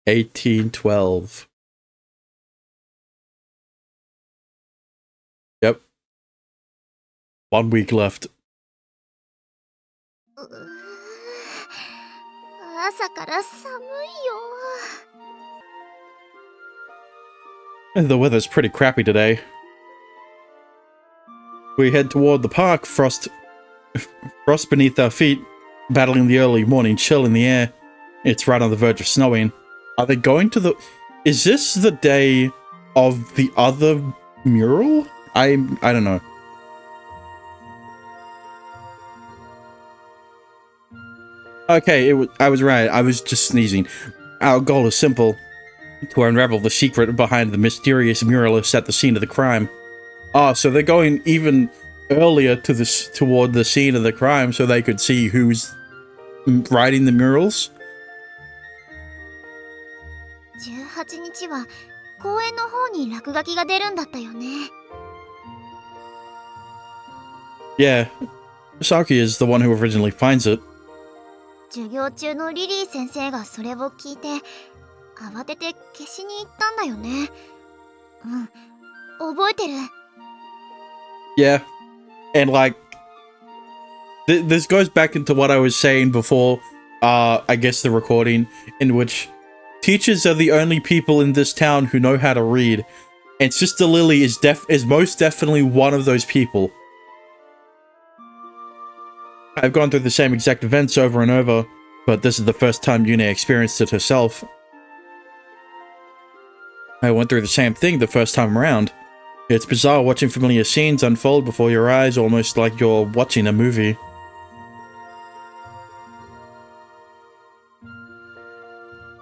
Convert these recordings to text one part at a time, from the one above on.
1812. Yep. 1 week left. 朝から寒いよ。 The weather's pretty crappy today. We head toward the park, frost beneath our feet, battling the early morning chill in the air. It's right on the verge of snowing. Are they going to the... Is this the day of the other mural? I don't know. Okay, I was right. I was just sneezing. Our goal is simple. To unravel the secret behind the mysterious muralist at the scene of the crime. Ah, so they're going even earlier toward the scene of the crime so they could see who's writing the murals? 18日は公園の方に落書きが出るんだったよね。 Yeah, Saki is the one who originally finds it. 授業中のリリー先生がそれを聞いて慌てて消しに行ったんだよね。うん、覚えてる。 Yeah, and like, this goes back into what I was saying before, I guess the recording, in which teachers are the only people in this town who know how to read, and Sister Lily is most definitely one of those people. I've gone through the same exact events over and over, but this is the first time Yune experienced it herself. I went through the same thing the first time around. It's bizarre watching familiar scenes unfold before your eyes, almost like you're watching a movie.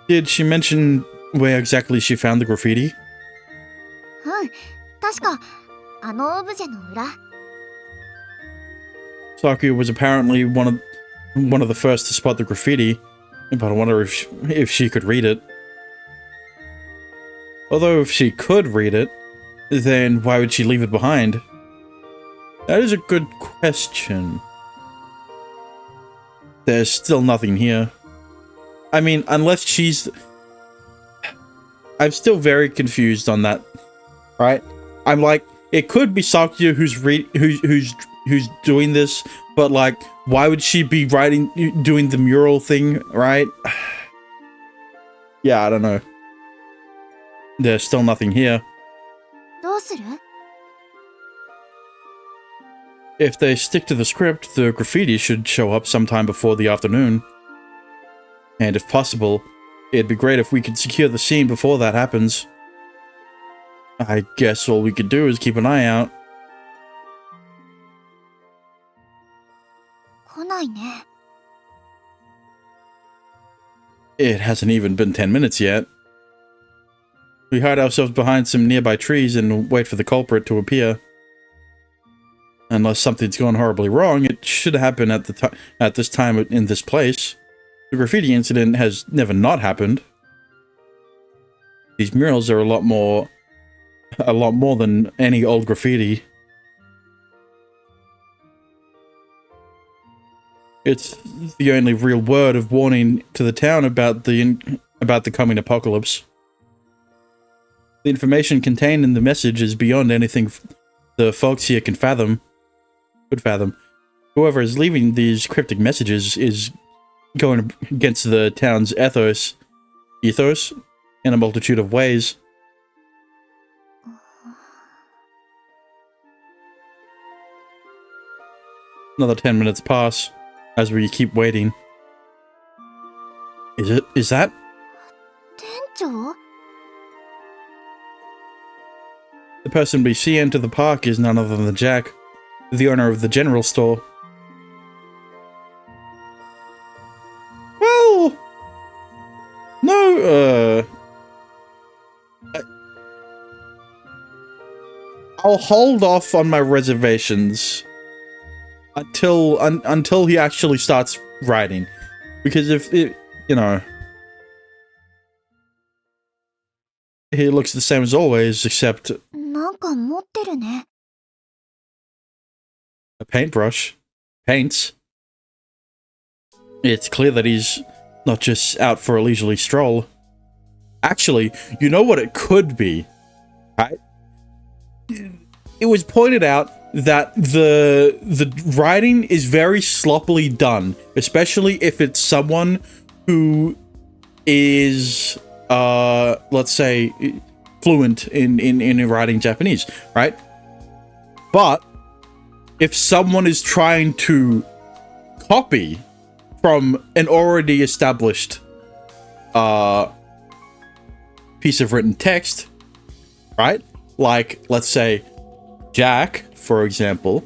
Did she mention where exactly she found the graffiti? うん、確かあのオブジェの裏。 Saki was apparently one of the first to spot the graffiti, but I wonder if she could read it. Although if she could read it, then why would she leave it behind? That is a good question. There's still nothing here. I mean, unless she's... I'm still very confused on that, right? I'm like, it could be Sakuya who's doing this, but like, why would she be doing the mural thing, right? Yeah, I don't know. There's still nothing here. どうする？ If they stick to the script, the graffiti should show up sometime before the afternoon. And if possible, it'd be great if we could secure the scene before that happens. I guess all we could do is keep an eye out. 来ないね。 It hasn't even been 10 minutes yet. We hide ourselves behind some nearby trees and wait for the culprit to appear. Unless something's gone horribly wrong, it should happen at this time in this place. The graffiti incident has never not happened. These murals are a lot more than any old graffiti. It's the only real word of warning to the town about the coming apocalypse. The information contained in the message is beyond anything the folks here could fathom. Whoever is leaving these cryptic messages is going against the town's ethos in a multitude of ways. Another 10 minutes pass as we keep waiting. Is that? 店長？ The person we see enter the park is none other than Jack, the owner of the general store. Well, no, I'll hold off on my reservations until he actually starts writing, because if it, you know, he looks the same as always, except なんか持ってるね。 a paintbrush, paints. It's clear that he's not just out for a leisurely stroll. Actually, you know what it could be, right? It was pointed out that the writing is very sloppily done, especially if it's someone who is let's say fluent in writing Japanese, right? But if someone is trying to copy from an already established piece of written text, right? Like, let's say Jack, for example,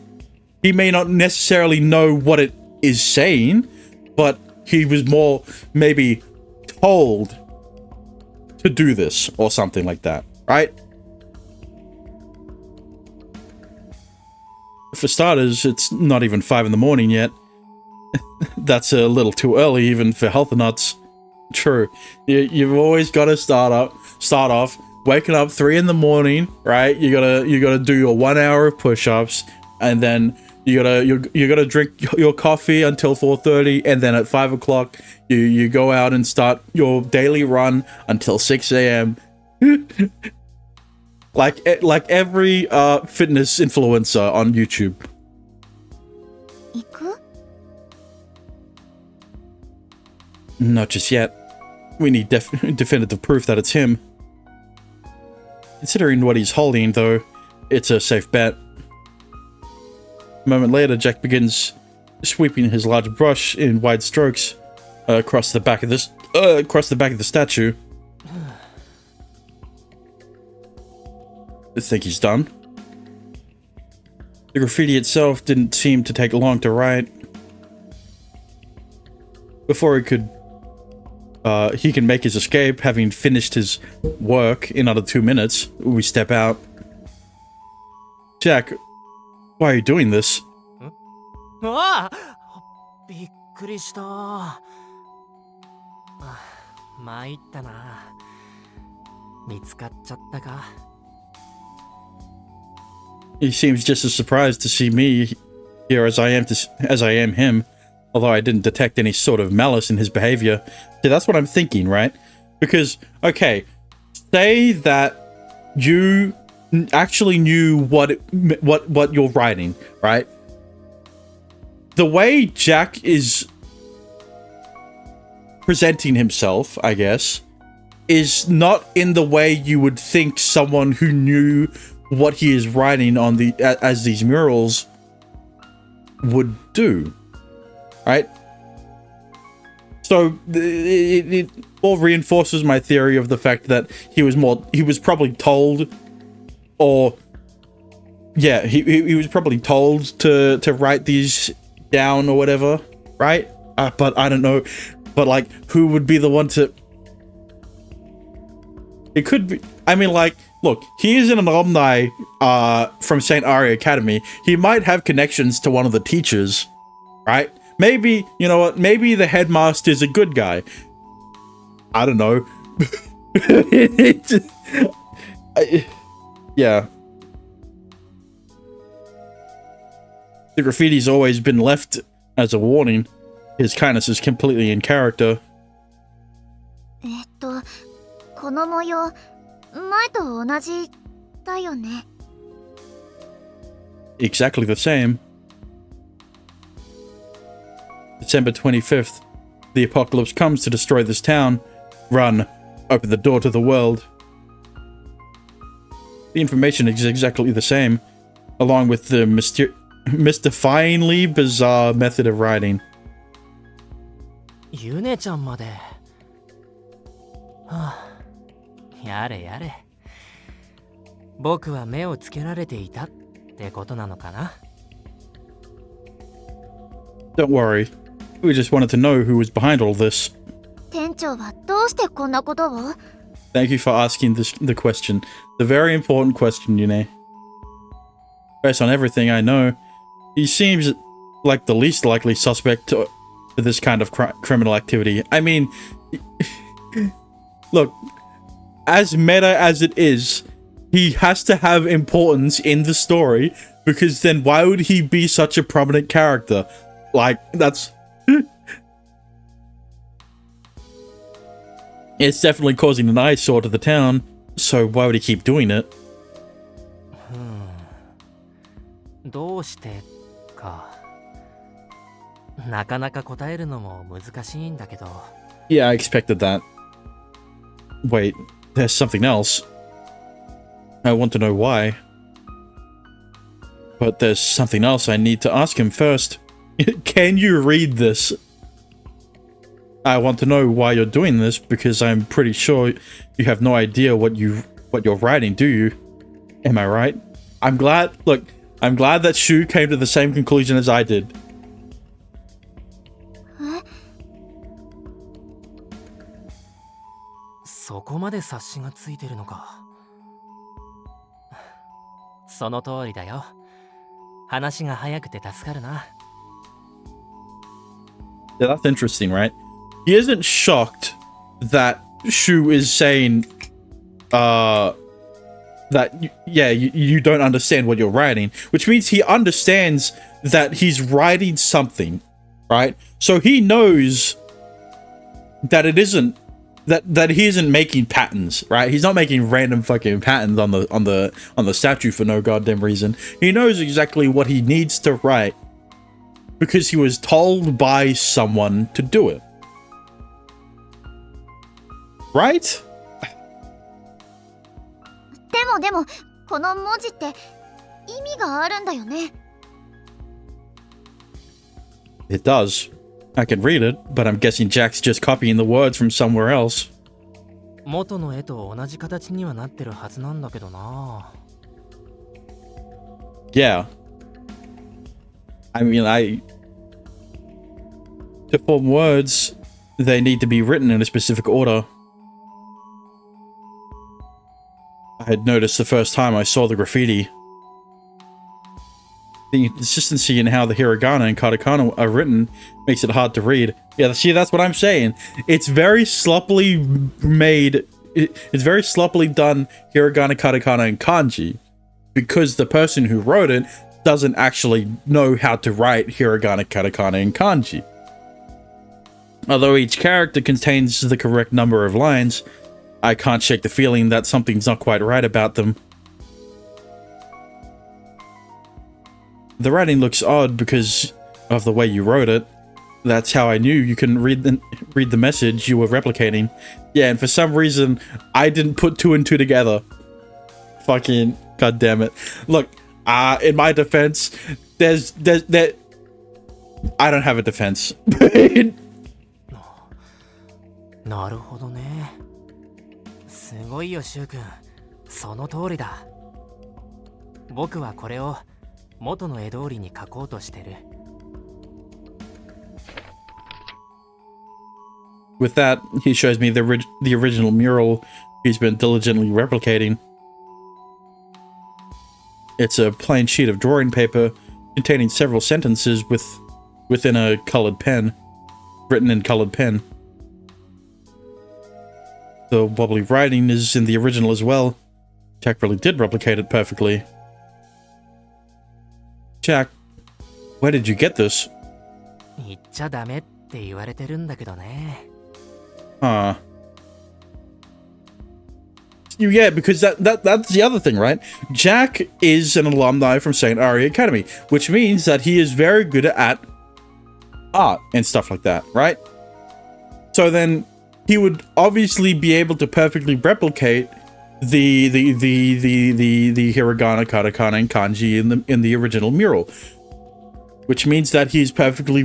he may not necessarily know what it is saying, but he was more maybe told to do this or something like that, right? For starters, it's not even 5 in the morning yet. That's a little too early even for health nuts. True. You've always got to start off waking up 3 in the morning, right? You gotta do your 1 hour of push-ups, and then you gotta drink your coffee until 4:30, and then at 5 o'clock you go out and start your daily run until 6 a.m. like every fitness influencer on YouTube. 行く? Not just yet. We need definitive proof that it's him. Considering what he's holding, though, it's a safe bet. A moment later, Jack begins sweeping his large brush in wide strokes across the back of the statue. I think he's done. The graffiti itself didn't seem to take long to write. Before he can make his escape, having finished his work in under 2 minutes, we step out. Jack, why are you doing this? ああびっくりした。参ったな。見つかっちゃったか。He seems just as surprised to see me here as I am him, although I didn't detect any sort of malice in his behavior. See, that's what I'm thinking, right? Because, okay, say that you actually knew what you're writing, right? The way Jack is presenting himself, I guess, is not in the way you would think someone who knew what he is writing on as these murals would do, right? So it all reinforces my theory of the fact that he was probably told, or yeah, he was probably told to write these down or whatever, right? But I don't know. But like, who would be the one to? It could be. I mean, like, look, he is an alumni from St. Aria Academy. He might have connections to one of the teachers, right? Maybe, you know what? Maybe the headmaster is a good guy. I don't know. Yeah. The graffiti's always been left as a warning. His kindness is completely in character. この模様、前と同じだよね。Exactly the same. December 25th. The apocalypse comes to destroy this town. Run. Open the door to the world. The information is exactly the same, along with the mystifyingly bizarre method of writing. ゆねちゃんまで。はあ、やれやれ。僕は目をつけられていたってことなのかな。Don't worry. We just wanted to know who was behind all this. 店長はどうしてこんなことを? Thank you for asking the question. The very important question, Yune. Based on everything I know, he seems like the least likely suspect to this kind of criminal activity. I mean, look, as meta as it is, he has to have importance in the story, because then why would he be such a prominent character? Like, that's... It's definitely causing an eyesore to the town, so why would he keep doing it? どうしてか。なかなか答えるのも難しいんだけど。Yeah, I expected that. Wait, there's something else. I want to know why. But there's something else I need to ask him first. Can you read this? I want to know why you're doing this because I'm pretty sure you have no idea what you're writing, do you? Am I right? I'm glad that Shu came to the same conclusion as I did. そこまで察しがついてるのか。その通りだよ。話が早くて助かるな。Yeah, that's interesting, right? He isn't shocked that Shu is saying, that, you don't understand what you're writing, which means he understands that he's writing something, right? So he knows that it isn't, that he isn't making patterns, right? He's not making random fucking patterns on the statue for no goddamn reason. He knows exactly what he needs to write because he was told by someone to do it. Right? でもこの文字って意味があるんだよね。 It does. I can read it, but I'm guessing Jack's just copying the words from somewhere else. 元の絵と同じ形にはなってるはずなんだけどな。Yeah. I mean, to form words, they need to be written in a specific order. I had noticed the first time I saw the graffiti. The inconsistency in how the hiragana and katakana are written makes it hard to read. Yeah, see, that's what I'm saying. It's very sloppily made. It's very sloppily done hiragana, katakana, and kanji because the person who wrote it doesn't actually know how to write hiragana, katakana, and kanji. Although each character contains the correct number of lines, I can't shake the feeling that something's not quite right about them. The writing looks odd because of the way you wrote it. That's how I knew you couldn't read the message you were replicating. Yeah, and for some reason, I didn't put two and two together. Fucking goddamn it. Look, in my defense, there I don't have a defense. なるほどね。すごいよ、シュウ君。その通りだ。僕はこれを元の絵通りに描こうとしてる。With that, he shows me the original mural he's been diligently replicating. It's a plain sheet of drawing paper containing several sentences within a colored pen, written in colored pen. The wobbly writing is in the original as well. Jack really did replicate it perfectly. Jack, where did you get this? 言っちゃダメって言われてるんだけどね。Huh. Yeah, because that's the other thing, right? Jack is an alumni from St. Aria Academy, which means that he is very good at art and stuff like that, right? So then he would obviously be able to perfectly replicate the hiragana, katakana, and kanji in the original mural, which means that he's perfectly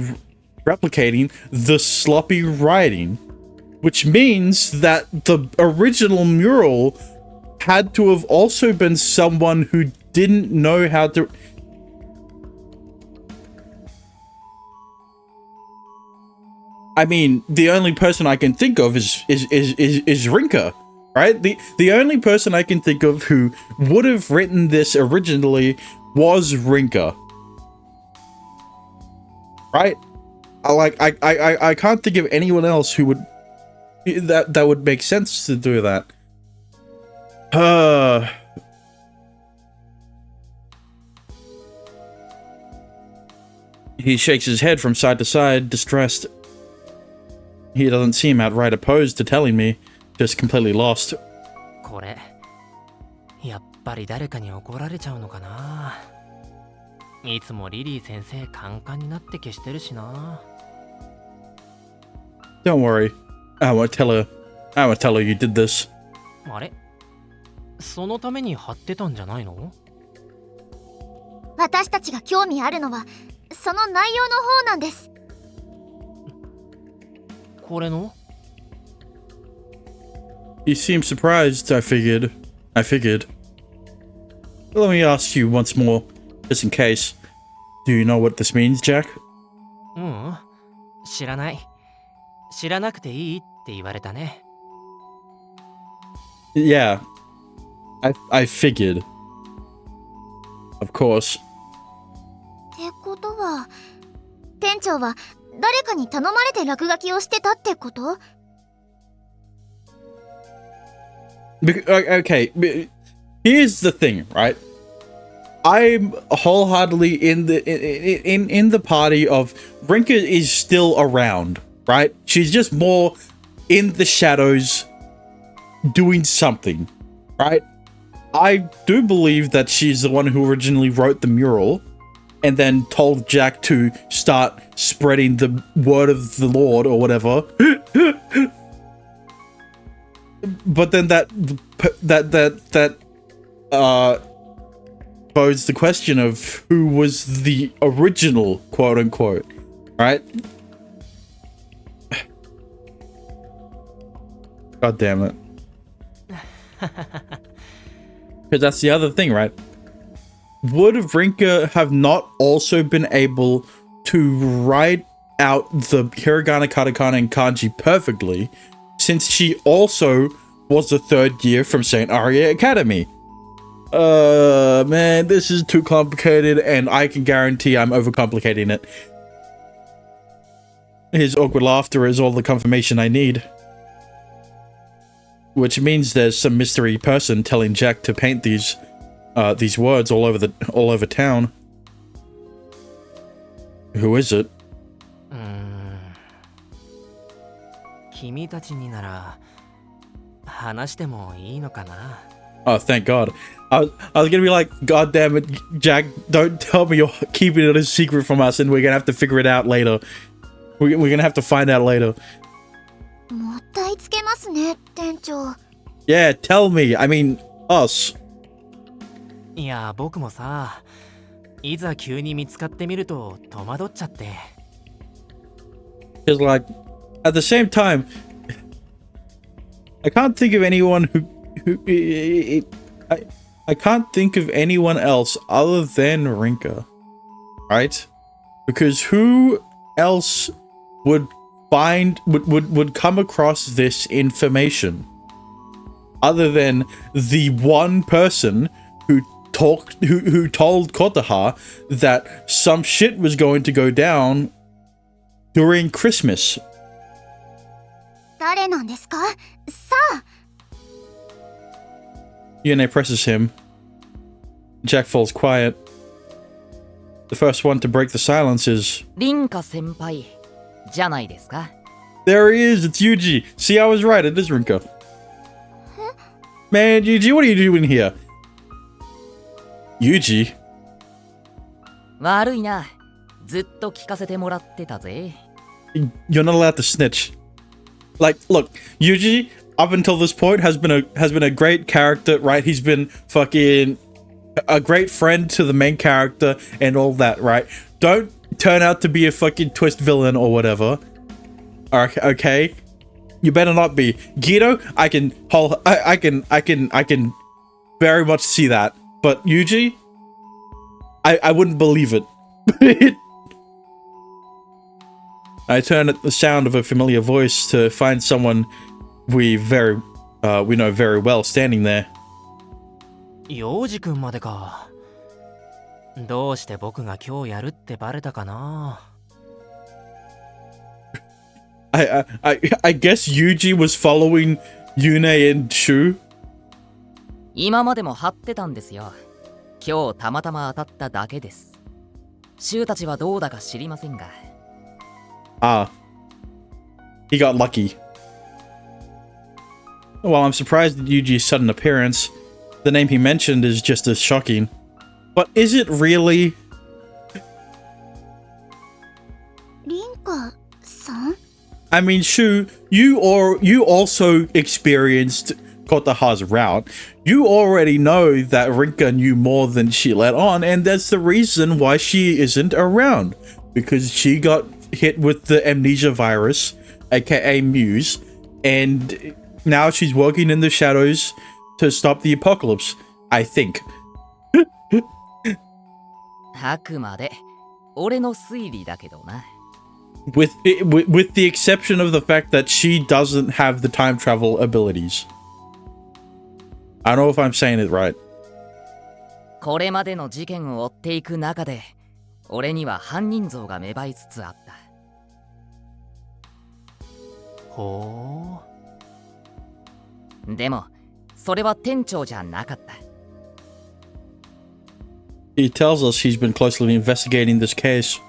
replicating the sloppy writing, which means that the original mural had to have also been someone who didn't know how to. I mean, the only person I can think of is Rinka, right? The only person I can think of who would have written this originally was Rinka, right? I can't think of anyone else who would that would make sense to do that. He shakes his head from side to side, distressed. He doesn't seem outright opposed to telling me, just completely lost. これやっぱり誰かに怒られちゃうのかな。いつもリリー先生カンカンになって消してるしな。 Don't worry. I won't tell her. I won't tell her you did this. あれ、そのために貼ってたんじゃないの？私たちが興味あるのはその内容の方なんです。これの？ You seem surprised, I figured. Let me ask you once more, just in case. Do you know what this means, Jack? うん、知らない。知らなくていいって言われたね。Yeah. I figured. Of course. ってことは店長は誰かに頼まれて落書きをしてたってこと？ Okay, here's the thing, right? I'm wholeheartedly in the party of Rinka is still around, right? She's just more in the shadows doing something, right? I do believe that she's the one who originally wrote the mural and then told Jack to start spreading the word of the Lord or whatever. But then that poses the question of who was the original quote unquote, right? God damn it. Because that's the other thing, right? Would Rinka have not also been able to write out the hiragana, katakana, and kanji perfectly, since she also was the third year from St. Aria Academy? Man, this is too complicated, and I can guarantee I'm overcomplicating it. His awkward laughter is all the confirmation I need. Which means there's some mystery person telling Jack to paint these words all over town. Who is it? 君たちになら話してもいいのかな。 Oh, thank God. I was gonna be like, God damn it, Jack, don't tell me you're keeping it a secret from us and we're gonna have to figure it out later. We're gonna have to find out later. もったいつけますね、店長。 Yeah, tell me. I mean, us. いや、僕もさ、いざ急に見つかってみると戸惑っちゃって。 Because, like, at the same time, I can't think of anyone I can't think of anyone else other than Rinka, right? Because who else would come across this information other than the one person who told Kotaha that some shit was going to go down during Christmas? 誰なんですか？さあ。 Yune presses him. Jack falls quiet. The first one to break the silence is... リンカ先輩じゃないですか。 There he is, it's Yuji. See, I was right, it is Rinka. Man, Yuji, what are you doing here? Yuji? 悪いな。ずっと聞かせてもらってたぜ。 You're not allowed to snitch. Like, look, Yuji, up until this point, has been a great character, right? He's been fucking a great friend to the main character and all that, right? Don't turn out to be a fucking twist villain or whatever. Okay? You better not be. Guido, I can very much see that. But Yuji, I wouldn't believe it. I turn at the sound of a familiar voice to find someone we know very well standing there. 陽次君までか。どうして僕が今日やるってバレたかな。 I guess Yuji was following Yune and Shu. 今までも張ってたんですよ。今日たまたま当たっただけです。シュウたちはどうだか知りませんが。 Ah. He got lucky. While I'm surprised at Yuji's sudden appearance, the name he mentioned is just as shocking. But is it really? リンカさん I mean, Shu, you also experienced Kotaha's route. You already know that Rinka knew more than she let on, and that's the reason why she isn't around. Because she got hit with the amnesia virus, aka Muse, and now she's working in the shadows to stop the apocalypse, I think. あくまで俺の推理だけどな。With the exception of the fact that she doesn't have the time travel abilities. I don't know if I'm saying it right. これまでの事件を追っていく中で、俺には犯人像が芽生えつつあった。ほでも、それは店長じゃなかった。He tells us he's been closely investigating this case.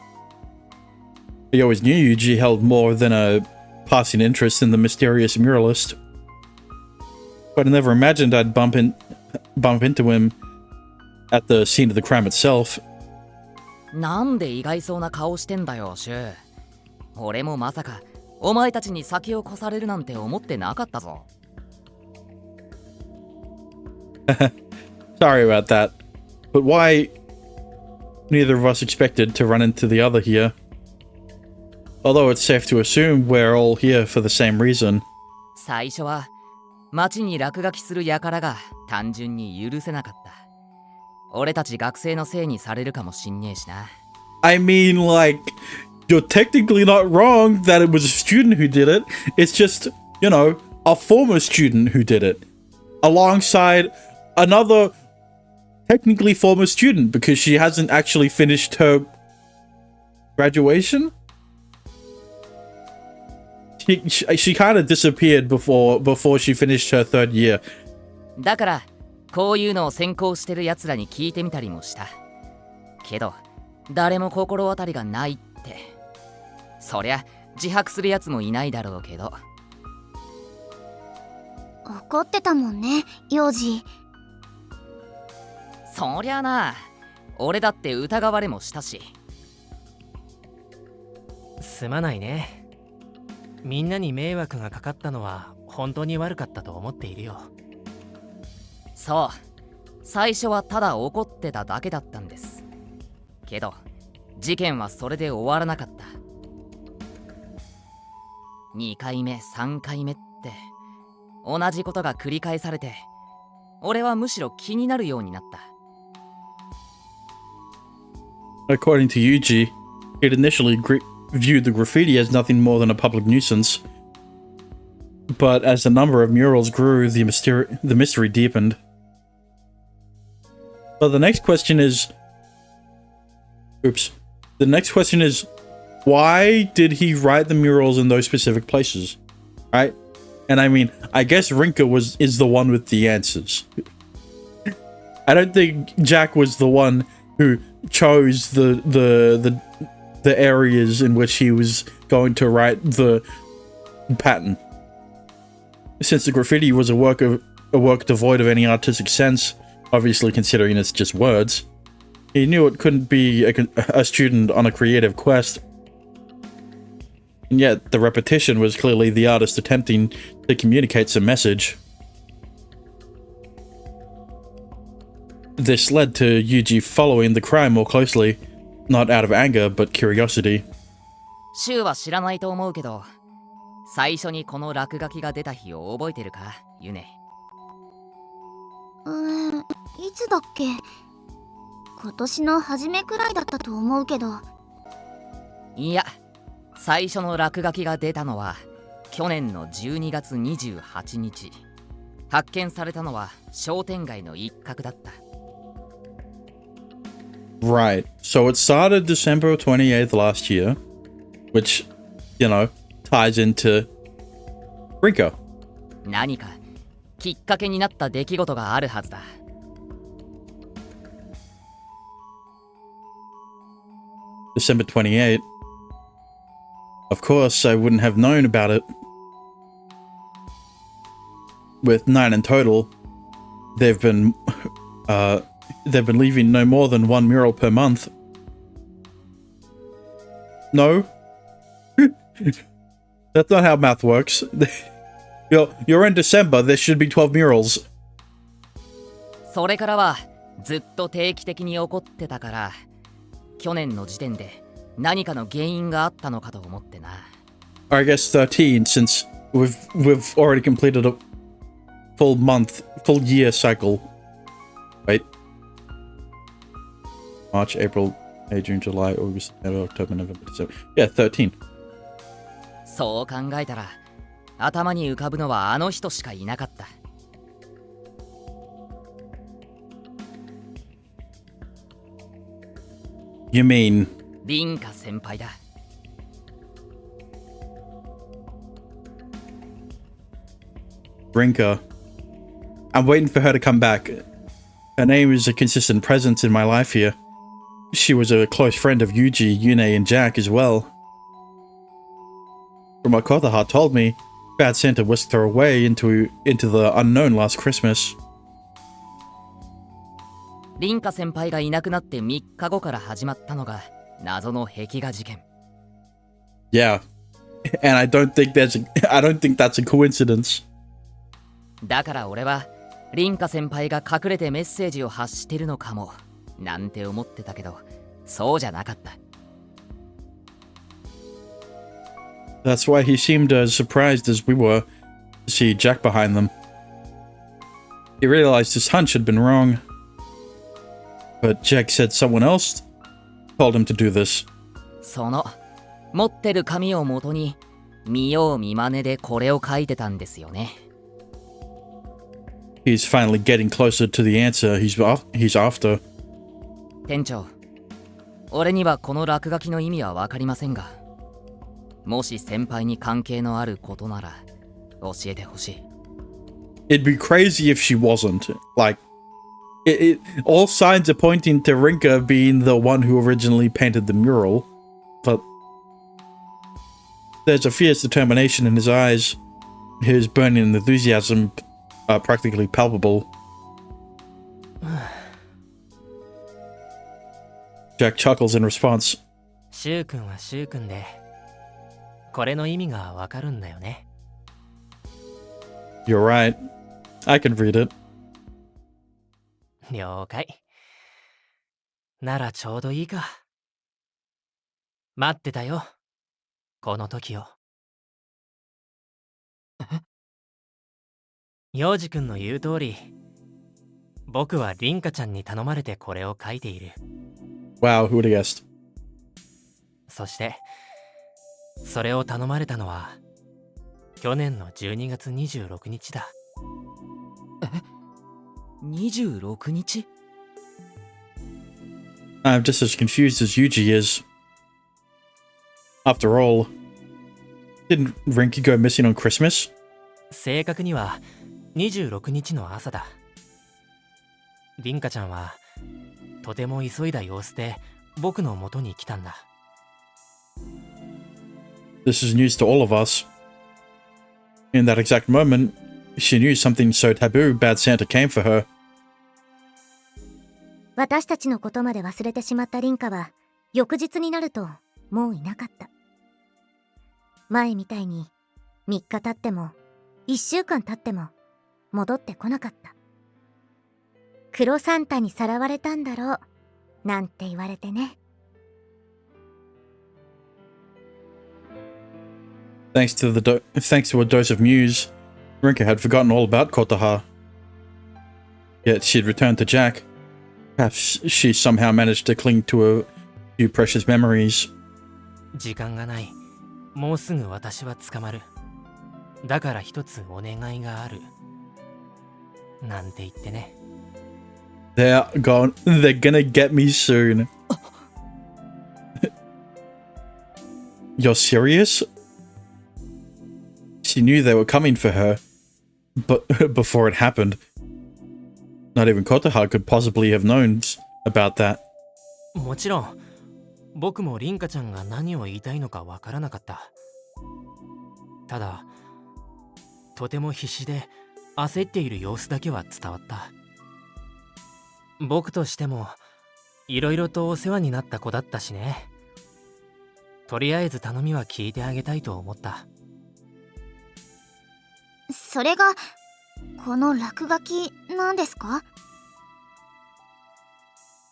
He always knew Yuji held more than a passing interest in the mysterious muralist. But I never imagined I'd bump into him at the scene of the crime itself. なんで意外そうな顔してんだよ、シュウ。俺もまさか、お前たちに先を越されるなんて思ってなかったぞ。Sorry about that. But why neither of us expected to run into the other here? Although it's safe to assume we're all here for the same reason. 最初は、街に落書きする輩が単純に許せなかった。俺たち学生のせいにされるかもしんねえしな。I mean, like, you're technically not wrong that it was a student who did it. It's just, you know, a former student who did it. Alongside another technically former student because she hasn't actually finished her graduation. She kind of disappeared before she finished her third year. だからこういうのを専攻してる奴らに聞いてみたりもした。けど誰も心当たりがないって。そりゃ自白する奴もいないだろうけど。怒ってたもんね、幼児。そりゃな、俺だって疑われもしたし。すまないね。みんなに迷惑がかかったのは本当に悪かったと思っているよ。そう、最初はただ怒ってただけだったんです。けど事件はそれで終わらなかった。2回目3回目って同じことが繰り返されて、俺はむしろ気になるようになった。According to Yuji, he'd initially viewed the graffiti as nothing more than a public nuisance. But as the number of murals grew, the mystery deepened. But the next question is... Oops. The next question is, why did he write the murals in those specific places? Right? And I mean, I guess Rinka is the one with the answers. I don't think Jack was the one who chose the areas in which he was going to write the pattern. Since the graffiti was a work devoid of any artistic sense, obviously considering it's just words, he knew it couldn't be a student on a creative quest. And yet, the repetition was clearly the artist attempting to communicate some message. This led to Yuji following the crime more closely, not out of anger, but curiosity. シュウは知らないと思うけど、最初にこの落書きが出た日を覚えてるか、ユネ。いつだっけ？今年の初めくらいだったと思うけど。いや、最初の落書きが出たのは去年の12月28日。発見されたのは商店街の一角だった。Right. So it started December 28th last year, which, you know, ties into Rinko. 何かきっかけになった出来事があるはずだ。December 28th. Of course, I wouldn't have known about it. with 9 in total, they've been leaving no more than 1 mural per month. No? That's not how math works. You're in December, there should be 12 murals. それからはずっと定期的に起こってたから、去年の時点で何かの原因があったのかと思ってな。Or I guess 13, since we've already completed a full year cycle. Wait. March, April, May, June, July, August, September, October, November, December. Yeah, 13. そう考えたら頭に浮かぶのはあの人しかいなかった。You mean 凛花先輩だ。Rinka? I'm waiting for her to come back. Her name is a consistent presence in my life here. She was a close friend of Yuji, Yune, and Jack as well. From what Kotaha told me, Bad Santa whisked her away into the unknown last Christmas. 凛花先輩がいなくなって3日後から始まったのが謎の壁画事件。Yeah, and I don't think that's a coincidence. だから俺は凛花先輩が隠れてメッセージを発してるのかもなんて思ってたけど、そうじゃなかった。That's why he seemed as surprised as we were to see Jack behind them. He realized his hunch had been wrong. But Jack said someone else told him to do this. その持ってる紙を元に見よう見まねでこれを書いてたんですよね。He's finally getting closer to the answer he's after. 店長、俺にはこの落書きの意味は分かりませんが、もし先輩に関係のあることなら教えてほしい。It'd be crazy if she wasn't. Like, all signs are pointing to Rinka being the one who originally painted the mural, but there's a fierce determination in his eyes. His burning enthusiasm are practically palpable. Jack chuckles in response. シュウ君はシュウ君で、これの意味がわかるんだよね。You're right. I can read it. 了解。ならちょうどいいか。待ってたよ。この時を。陽次君の言う通り、僕は凛花ちゃんに頼まれてこれを書いている。Wow, who would have guessed? そして、それを頼まれたのは、去年の12月26日だ。26日？ I'm just as confused as Yuji is. After all, didn't Rinky go missing on Christmas? 正確には26日の朝だ。凛花ちゃんはとても急いだ様子で僕の元に来たんだ。This is news to all of us. In that exact moment, she knew something so taboo Bad Santa came for her. 私たちのことまで忘れてしまった凛花は翌日になるともういなかった。前みたいに3日経っても1週間経っても戻ってこなかった。黒サンタにさらわれたんだろうなんて言われてね。Thanks to a dose of news, Rinka had forgotten all about Kotaha. Yet she'd returned to Jack. Perhaps she somehow managed to cling to a few precious memories. 時間がない。もうすぐ私は捕まる。だから一つお願いがある。なんて言ってね。They're gonna get me soon. You're serious? She knew they were coming for her, but before it happened. Not even Kotaha could possibly have known about that. もちろん、僕も凛花ちゃんが何を言いたいのかわからなかった。ただ、とても必死で焦っている様子だけは伝わった。僕としてもいろいろとお世話になった子だったしね。とりあえず頼みは聞いてあげたいと思った。それがこの落書きなんですか？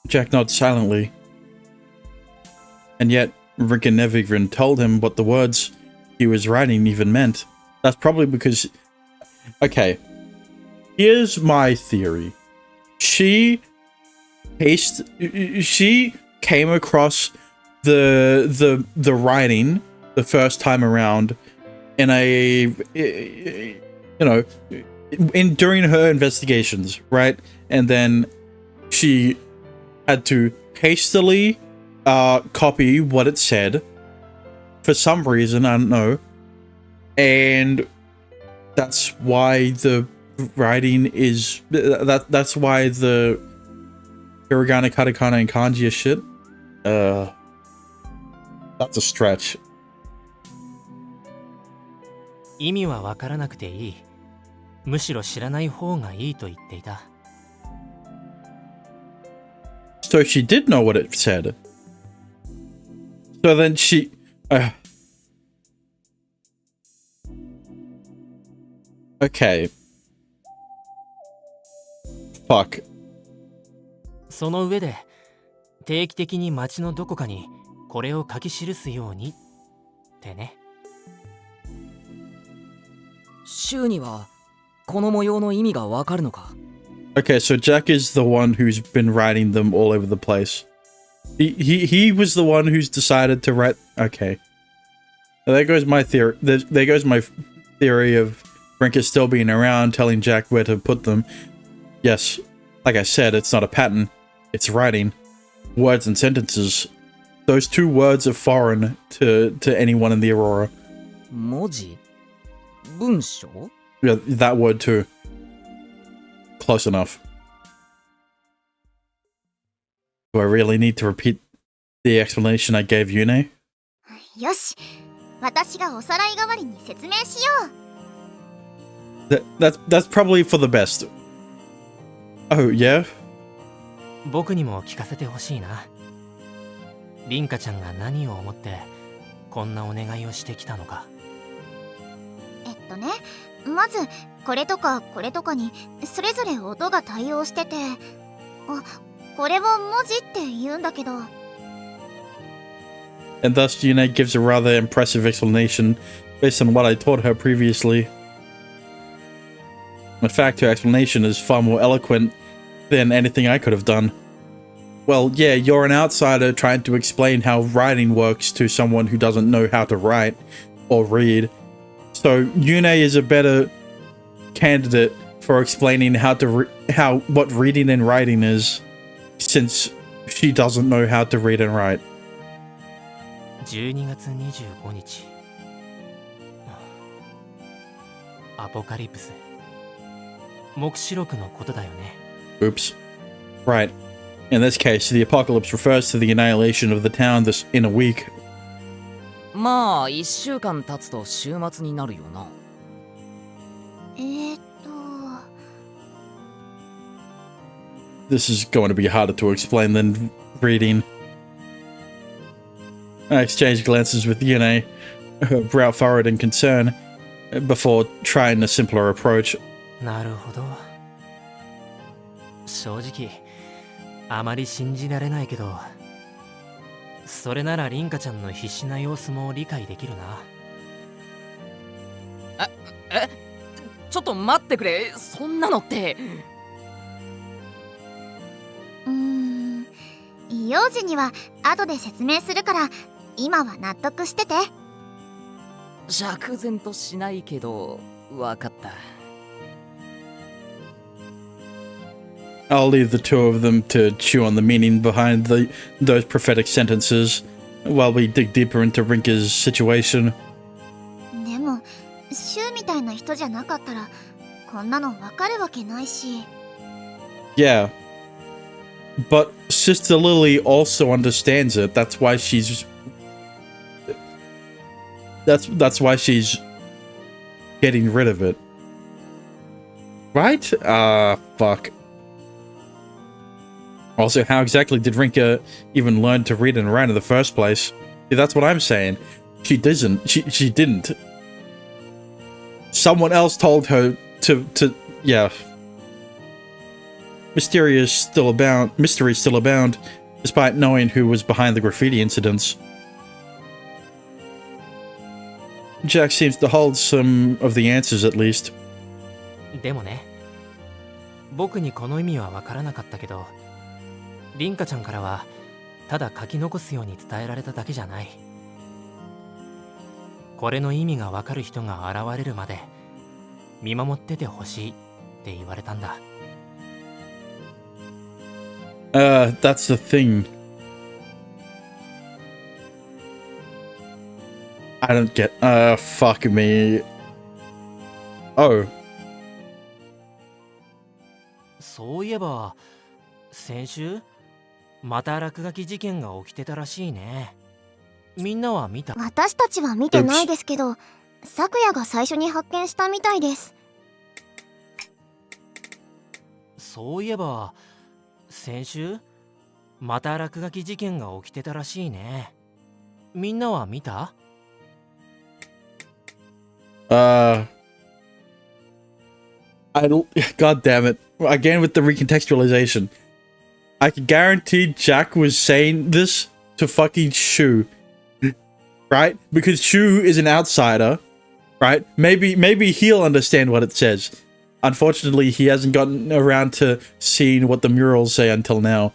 Jack nods silently. And yet, Rinka never even told him what the words he was writing even meant. That's probably because... Okay. Here's my theory. She came across the writing the first time around in during her investigations, right? And then she had to hastily copy what it said for some reason, I don't know, and that's why the writing is that's why the hiragana, katakana, and kanji is shit. That's a stretch. 意味はわからなくていい。むしろ知らない方がいいと言っていた。So she did know what it said. So then she... Okay. Fuck. その上で定期的に街のどこかにこれを書き記すようにってね。週にはこの模様の意味がわかるのか？ Okay, so Jack is the one who's been writing them all over the place. He was the one who's decided to write... Okay. There goes my theory. There goes my theory of Rinka still being around, telling Jack where to put them. Yes, like I said, it's not a pattern. It's writing. Words and sentences. Those two words are foreign to anyone in the Aurora. 文字？文章？ Yeah, that word too. Close enough. Do I really need to repeat the explanation I gave Yune? よし、私がおさらい代わりに説明しよう。 That's probably for the best. Oh, yeah? 僕にも聞かせてほしいな。凛花ちゃんが何を思ってこんなお願いをしてきたのか。まずこれとかこれとかにそれぞれ音が対応してて、これを文字って言うんだけど。And thus Yune gives a rather impressive explanation based on what I taught her previously. In fact, her explanation is far more eloquent than anything I could have done. Well, yeah, you're an outsider trying to explain how writing works to someone who doesn't know how to write or read. So Yune is a better candidate for explaining what reading and writing is, since she doesn't know how to read and write. 12月25日。アポカリプス。黙示録のことだよね。Oops. Right. In this case, the apocalypse refers to the annihilation of the town in a week. まあ1週間経つと週末になるよな。This is going to be harder to explain than reading. I exchange glances with Yune, her brow furrowed in concern, before trying a simpler approach. なるほど。正直あまり信じられないけど、それなら凛花ちゃんの必死な様子も理解できるな。ちょっと待ってくれ。そんなのって。幼児には後で説明するから、今は納得してて。釈然としないけど、わかった。I'll leave the two of them to chew on the meaning behind those prophetic sentences while we dig deeper into Rinka's situation. でも、シュウみたいな人じゃなかったら、こんなのわかるわけないし。Yeah. But Sister Lily also understands it. That's why she's getting rid of it. Right? Fuck. Also, how exactly did Rinka even learn to read and write in the first place? Yeah, that's what I'm saying. She doesn't. She didn't. Someone else told her to yeah. Mystery still abound, despite knowing who was behind the graffiti incidents. Jack seems to hold some of the answers, at least. でもね、僕にこの意味は分からなかったけど、凛花ちゃんからはただ書き残すように伝えられただけじゃない。これの意味が分かる人が現れるまで見守っててほしいって言われたんだ。That's the thing. I don't get, fuck me. Oh. そういえば、先週また落書き事件が起きてたらしいね。みんなは見た？私たちは見てないですけど、昨夜が最初に発見したみたいです。そういえば、先週また落書き事件が起きてたらしいね。みんなは見た？ God damn it. Again with the recontextualization. I can guarantee Jack was saying this to fucking Shu. Right? Because Shu is an outsider. Right? Maybe he'll understand what it says. Unfortunately, he hasn't gotten around to seeing what the murals say until now.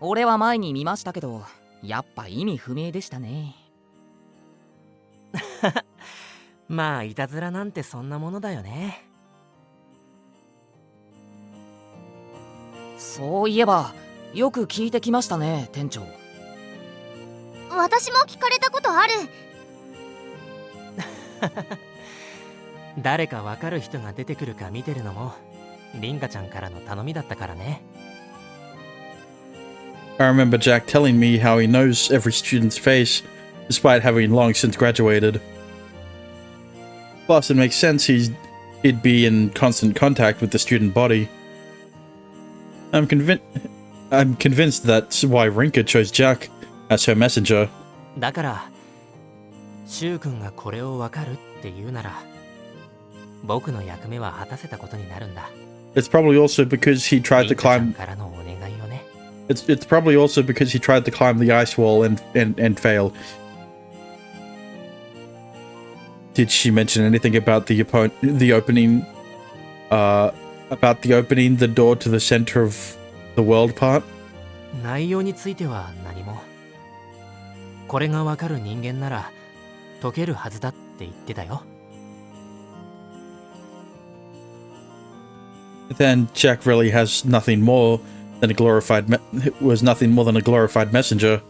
俺は前に見ましたけど、やっぱ意味不明でしたね。まあいたずらなんてそんなものだよね。そういえばよく聞いてきましたね、店長。私も聞かれたことある。誰かわかる人が出てくるか見てるのも凛花ちゃんからの頼みだったからね。I remember Jack telling me how he knows every student's face, despite having long since graduated. Plus, it makes sense he'd be in constant contact with the student body. I'm convinced that's why Rinka chose Jack as her messenger. だからシュウ君がこれをわかるって言うなら、僕の役目は果たせたことになるんだ。 It's probably also because he tried to 凛花ちゃん climb. からのお願いをね。It's probably also because he tried to climb the ice wall and failed. Did she mention anything about the opening the door to the center of the world part? 内容については何も。これがわかる人間なら解けるはずだって言ってたよ。Then Jack really has nothing more than a glorified messenger.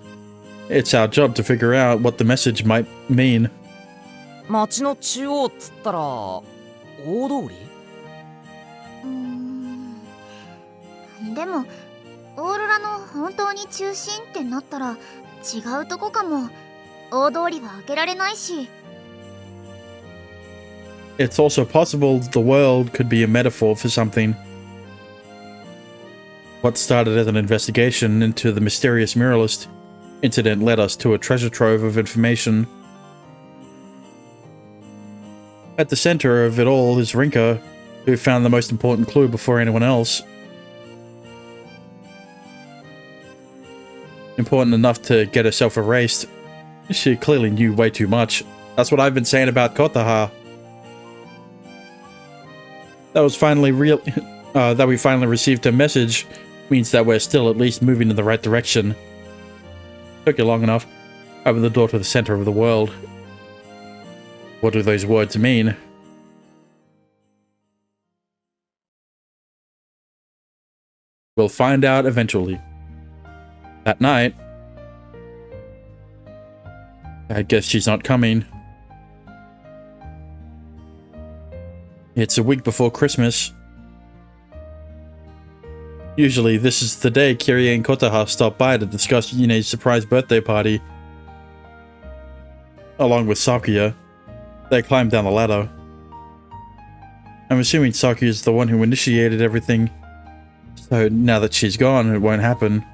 It's our job to figure out what the message might mean. 街の中央っつったら大通り？でもオーロラの本当に中心ってなったら違うとこかも。大通りは開けられないし。It's also possible the world could be a metaphor for something. What started as an investigation into the mysterious muralist incident led us to a treasure trove of information. At the center of it all is Rinka, who found the most important clue before anyone else. Important enough to get herself erased. She clearly knew way too much. That's what I've been saying about Kotaha. That we finally received a message means that we're still at least moving in the right direction. Took you long enough. Open the door to the center of the world. What do those words mean? We'll find out eventually. That night, I guess she's not coming. It's a week before Christmas. Usually, this is the day Kirie and Kotaha stop by to discuss Yune's surprise birthday party. Along with Sakuya, they climb down the ladder. I'm assuming Saki is the one who initiated everything. So now that she's gone, it won't happen.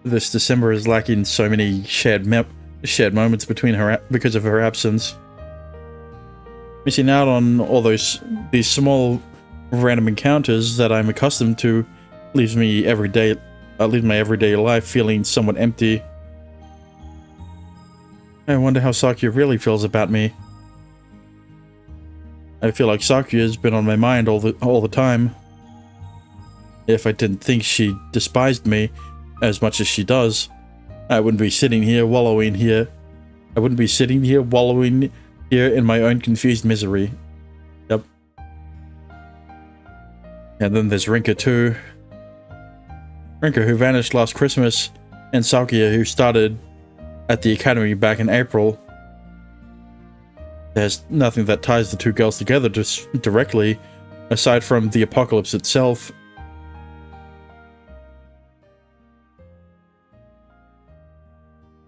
This December is lacking so many shared moments between her because of her absence. Missing out on all these small random encounters that I'm accustomed to leaves my everyday life feeling somewhat empty. I wonder how Sakuya really feels about me. I feel like Sakuya has been on my mind all the time. If I didn't think she despised me as much as she does, I wouldn't be sitting here wallowing here. I wouldn't be sitting here wallowing here in my own confused misery. Yep. And then there's Rinka too. Rinka, who vanished last Christmas, and Sakuya, who started at the academy back in April. There's nothing that ties the two girls together just directly, aside from the apocalypse itself.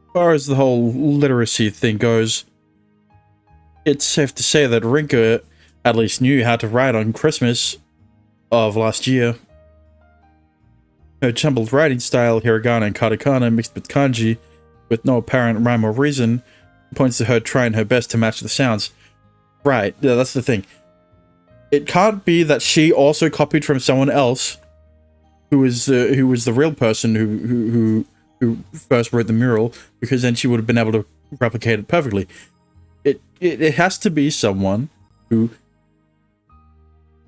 As far as the whole literacy thing goes, it's safe to say that Rinka at least knew how to write on Christmas of last year. Her jumbled writing style, hiragana and katakana mixed with kanji, with no apparent rhyme or reason, points to her trying her best to match the sounds. Right, yeah, that's the thing. It can't be that she also copied from someone else who was the real person who first wrote the mural, because then she would have been able to replicate it perfectly. It has to be someone who,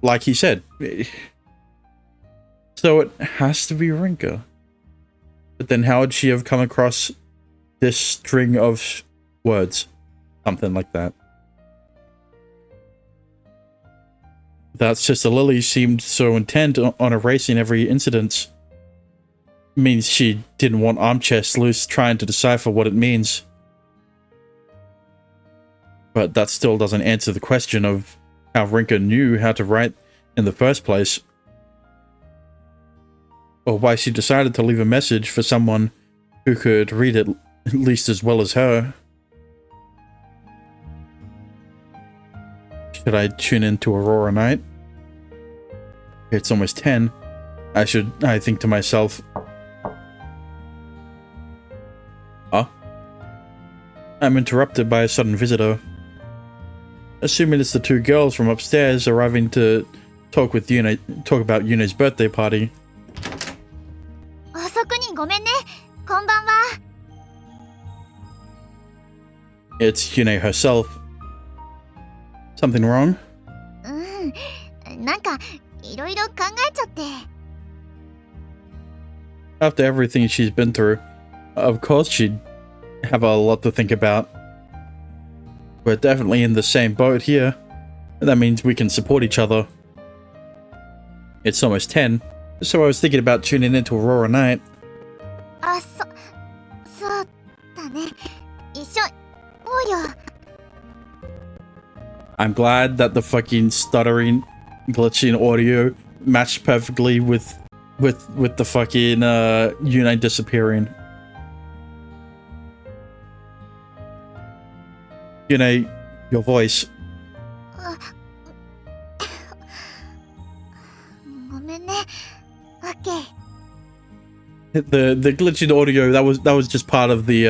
like he said, so it has to be Rinka. But then how would she have come across this string of words? Something like that. That Sister Lily seemed so intent on erasing every incident means she didn't want armchair sleuths trying to decipher what it means. But that still doesn't answer the question of how Rinka knew how to write in the first place, or why she decided to leave a message for someone who could read it at least as well as her. Should I tune into Aurora Night? It's almost 10. I think to myself, I'm interrupted by a sudden visitor. Assuming it's the two girls from upstairs arriving to talk about Yune's birthday party. 遅くにごめんね。こんばんは。 It's Yune herself. Something wrong? なんかいろいろ考えちゃって。 After everything she's been through, of course she'd have a lot to think about. We're definitely in the same boat here. That means we can support each other. It's almost 10, so I was thinking about tuning into Aurora Night. あ、そうだね。一緒おうよ。 I'm glad that the fucking stuttering, glitching audio matched perfectly with the fucking Yune disappearing. Yune, your voice. ごめんね。オッケー。 The glitching audio, that was just part of the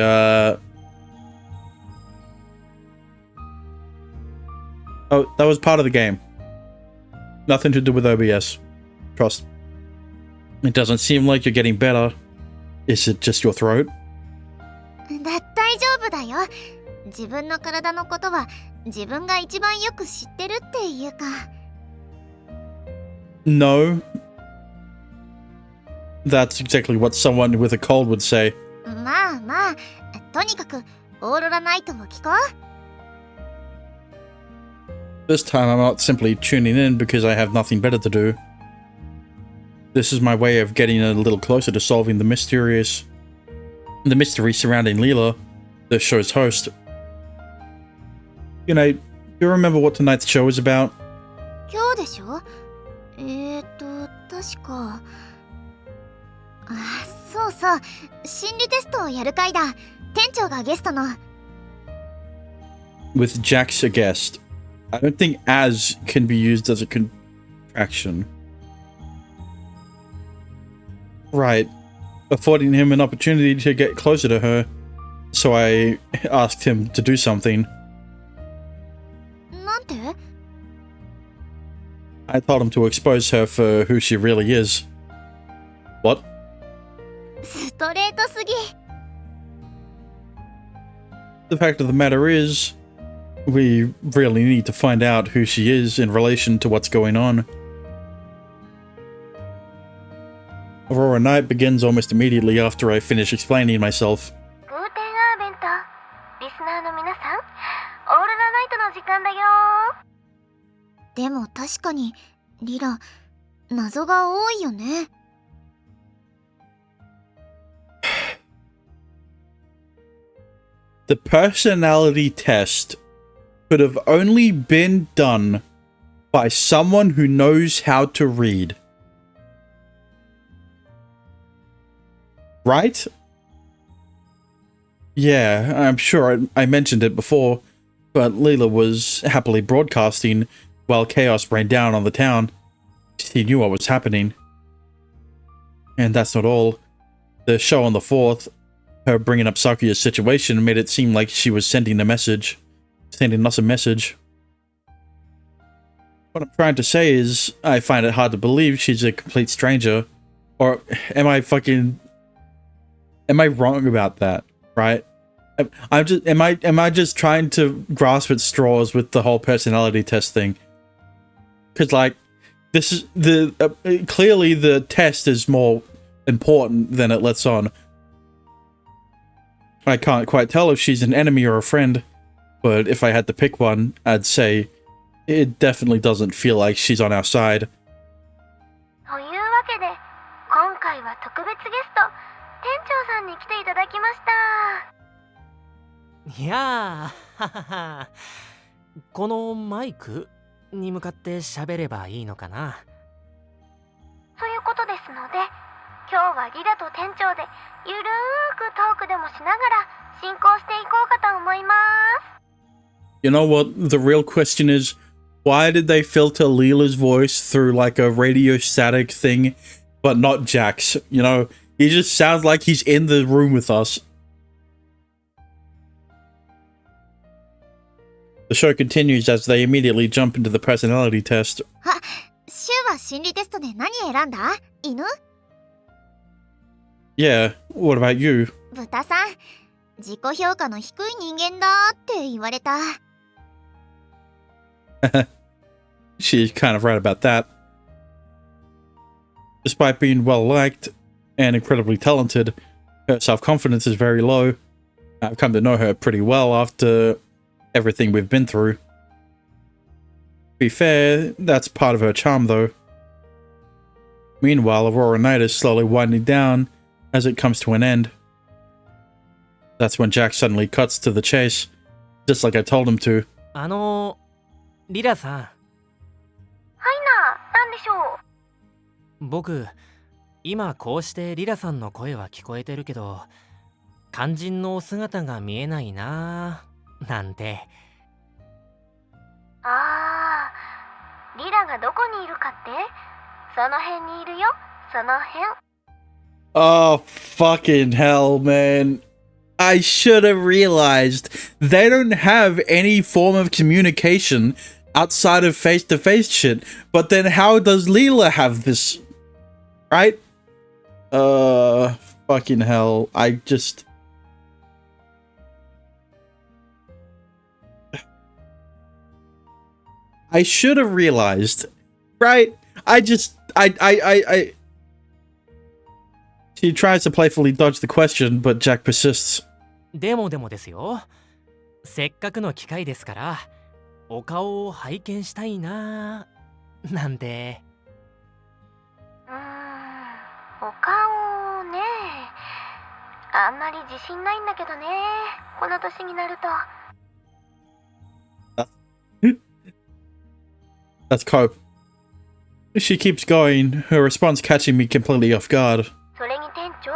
that was part of the game. Nothing to do with OBS. Trust. It doesn't seem like you're getting better. Is it just your throat? 大丈夫だよ。自分の体のことは自分が一番よく知ってるっていうか。 No. That's exactly what someone with a cold would say. まあ、とにかくオーロラナイトを聞こう。 This time I'm not simply tuning in because I have nothing better to do. This is my way of getting a little closer to solving the mystery surrounding Leela, the show's host. Do you remember what tonight's show is about? 今日でしょ？確か。そうそう。心理テストをやる回だ。店長がゲストの。 With Jax a guest. I don't think as can be used as a contraction. Right. Affording him an opportunity to get closer to her. So I asked him to do something. なんて I told him to expose her for who she really is. What? ストレートすぎ The fact of the matter is, we really need to find out who she is in relation to what's going on. Aurora Night begins almost immediately after I finish explaining myself. グーテンアーベントリスナーの皆さんオーロラナイトの時間だよでも確かにリラ謎が多いよね The personality test could have only been done by someone who knows how to read. Right? Yeah, I'm sure I mentioned it before, but Leela was happily broadcasting while chaos rained down on the town. She knew what was happening. And that's not all. The show on the 4th, her bringing up Sakuya's situation made it seem like she was sending us a message. What I'm trying to say is, I find it hard to believe she's a complete stranger. Or am I wrong about that, right? Am I just trying to grasp at straws with the whole personality test thing? Because like, this is clearly the test is more important than it lets on. I can't quite tell if she's an enemy or a friend, but if I had to pick one, I'd say it definitely doesn't feel like she's on our side. というわけで今回は特別ゲスト店長さんに来ていただきましたいやーはははこのマイクに向かって喋ればいいのかなということですので今日はリラと店長でゆるーくトークでもしながら進行していこうかと思います You know what the real question is? Why did they filter Leela's voice through like a radio static thing, but not Jack's? You know, he just sounds like he's in the room with us. The show continues as they immediately jump into the personality test. シュウは心理テストで何選んだ犬 Yeah, what about you? 豚さん自己評価の低い人間だって言われた She's kind of right about that. Despite being well liked and incredibly talented, her self-confidence is very low. I've come to know her pretty well after everything we've been through. To be fair, that's part of her charm though. Meanwhile, Aurora Night is slowly winding down as it comes to an end. That's when Jack suddenly cuts to the chase, just like I told him to. リラさんはいな何でしょう僕今こうしてリラさんの声は聞こえてるけど肝心のお姿が見えないなーなんてあーリラがどこにいるかってその辺にいるよその辺 Oh, fucking hell, man. I should have realized they don't have any form of communication outside of face-to-face shit. But then how does Leela have this? Right? Fucking hell. I should have realized. Right? She tries to playfully dodge the question, but Jack persists. でもですよせっかくの機会ですからお顔を拝見したいなーなんてお顔ねあんまり自信ないんだけどねこの年になると That's Cope. She keeps going, her response catching me completely off guard. それに店長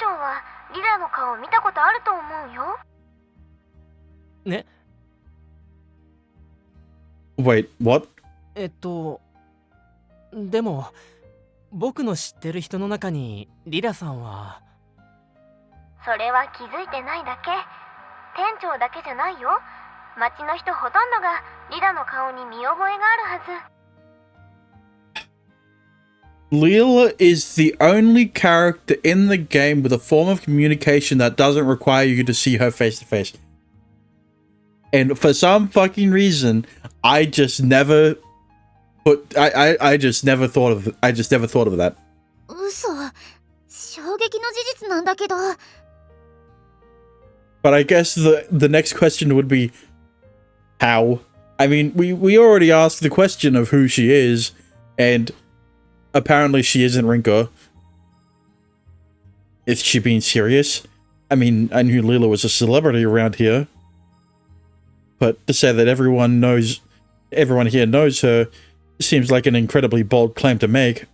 はリラの顔見たことあると思うよね Wait, what? でも僕の知ってる人の中にリラさんは。それは気づいてないだけ。店長だけじゃないよ。町の人ほとんどがリラの顔に見覚えがあるはず。Leela is the only character in the game with a form of communication that doesn't require you to see her face to face. And for some fucking reason, I just never I just never thought of that. 嘘。衝撃の事実なんだけど。But I guess the next question would be how? I mean, we already asked the question of who she is, and apparently she isn't Rinko. Is she being serious? I mean, I knew Leela was a celebrity around here. But to say that everyone here knows her seems like an incredibly bold claim to make.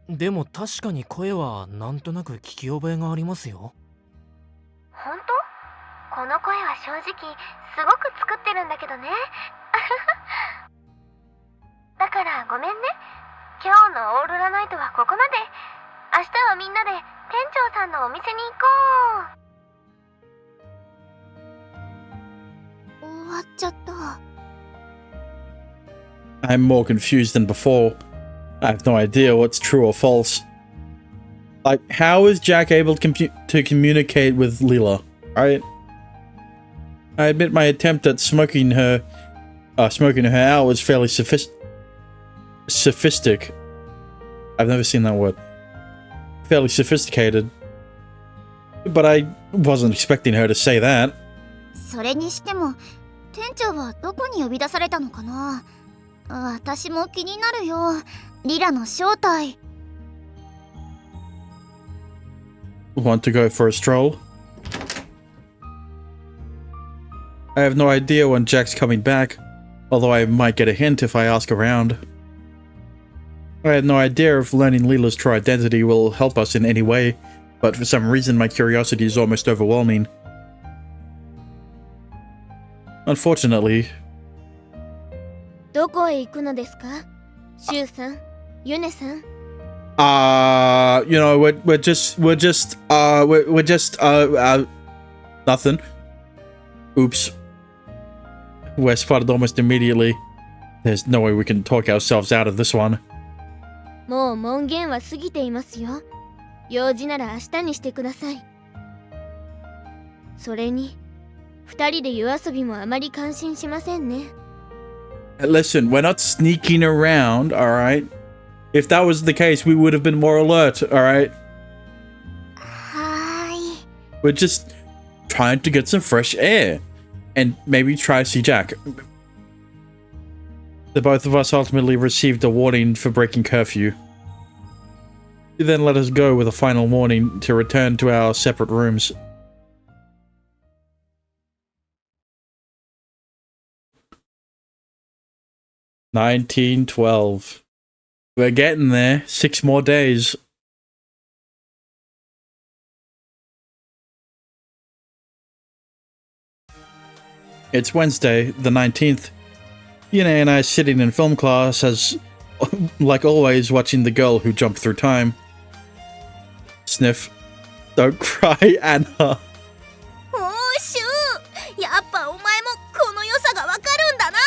でも確かに声はなんとなく聞き覚えがありますよ。本当？この声は正直すごく作ってるんだけどね。だからごめんね。今日のオーロラナイトはここまで。明日はみんなで店長さんのお店に行こう。終わっちゃった。I'm more confused than before. I have no idea what's true or false. Like, how is Jack able to communicate with Leela, right? I admit my attempt at smoking her out was fairly sophistic. I've never seen that word. Fairly sophisticated. But I wasn't expecting her to say that. それにしても、店長はどこに呼び出されたのかな？私も気になるよ。リラの正体。Want to go for a stroll? I have no idea when Jack's coming back, although I might get a hint if I ask around. I have no idea if learning Leela's true identity will help us in any way, but for some reason my curiosity is almost overwhelming. Unfortunately. どこへ行くのですか？シュウさん、ユネさん。You know, we're just nothing. Oops. We're spotted almost immediately. There's no way we can talk ourselves out of this one. もう門限は過ぎていますよ。用事なら明日にしてください。それに、二人で夜遊びもあまり感心しませんね。Listen, we're not sneaking around, alright? If that was the case, we would have been more alert, alright? はーい。We're just trying to get some fresh air. And maybe try to see Jack. The both of us ultimately received a warning for breaking curfew. He then let us go with a final warning to return to our separate rooms. $19.12. We're getting there. 6 more days. It's Wednesday, the 19th. Yuna and I sitting in film class as, like always, watching The Girl Who Jumped Through Time. Sniff. Don't cry, Anna. おー、シュウ。やっぱお前もこの良さがわかるんだな。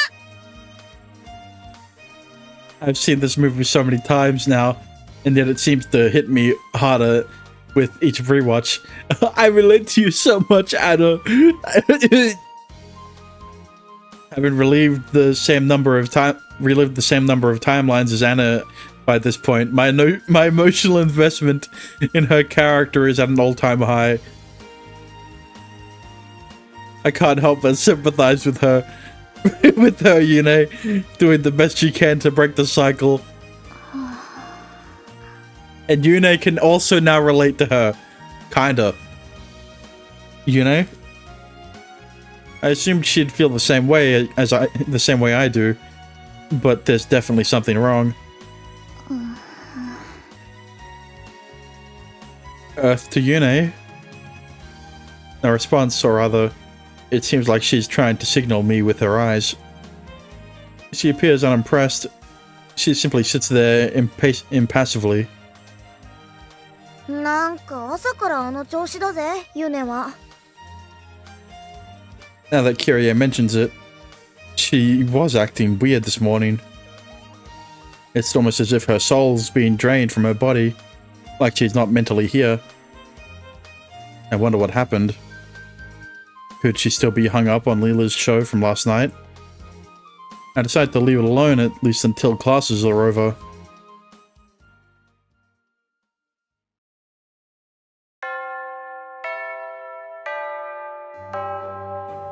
I've seen this movie so many times now, and yet it seems to hit me harder with each rewatch. I relate to you so much, Anna. Having relived the same number of timelines as Anna by this point, my emotional investment in her character is at an all-time high. I can't help but sympathize with her. With her, Yune, doing the best she can to break the cycle. And Yune can also now relate to her. Kinda. Yune? I assumed she'd feel the same way I do, but there's definitely something wrong. Earth to Yune. No response, or rather, it seems like she's trying to signal me with her eyes. She appears unimpressed. She simply sits there impassively. なんか朝からあの調子だぜ、ユネは。Now that Kyrie mentions it, she was acting weird this morning. It's almost as if her soul's being drained from her body, like she's not mentally here. I wonder what happened. Could she still be hung up on Leela's show from last night? I decided to leave it alone at least until classes are over.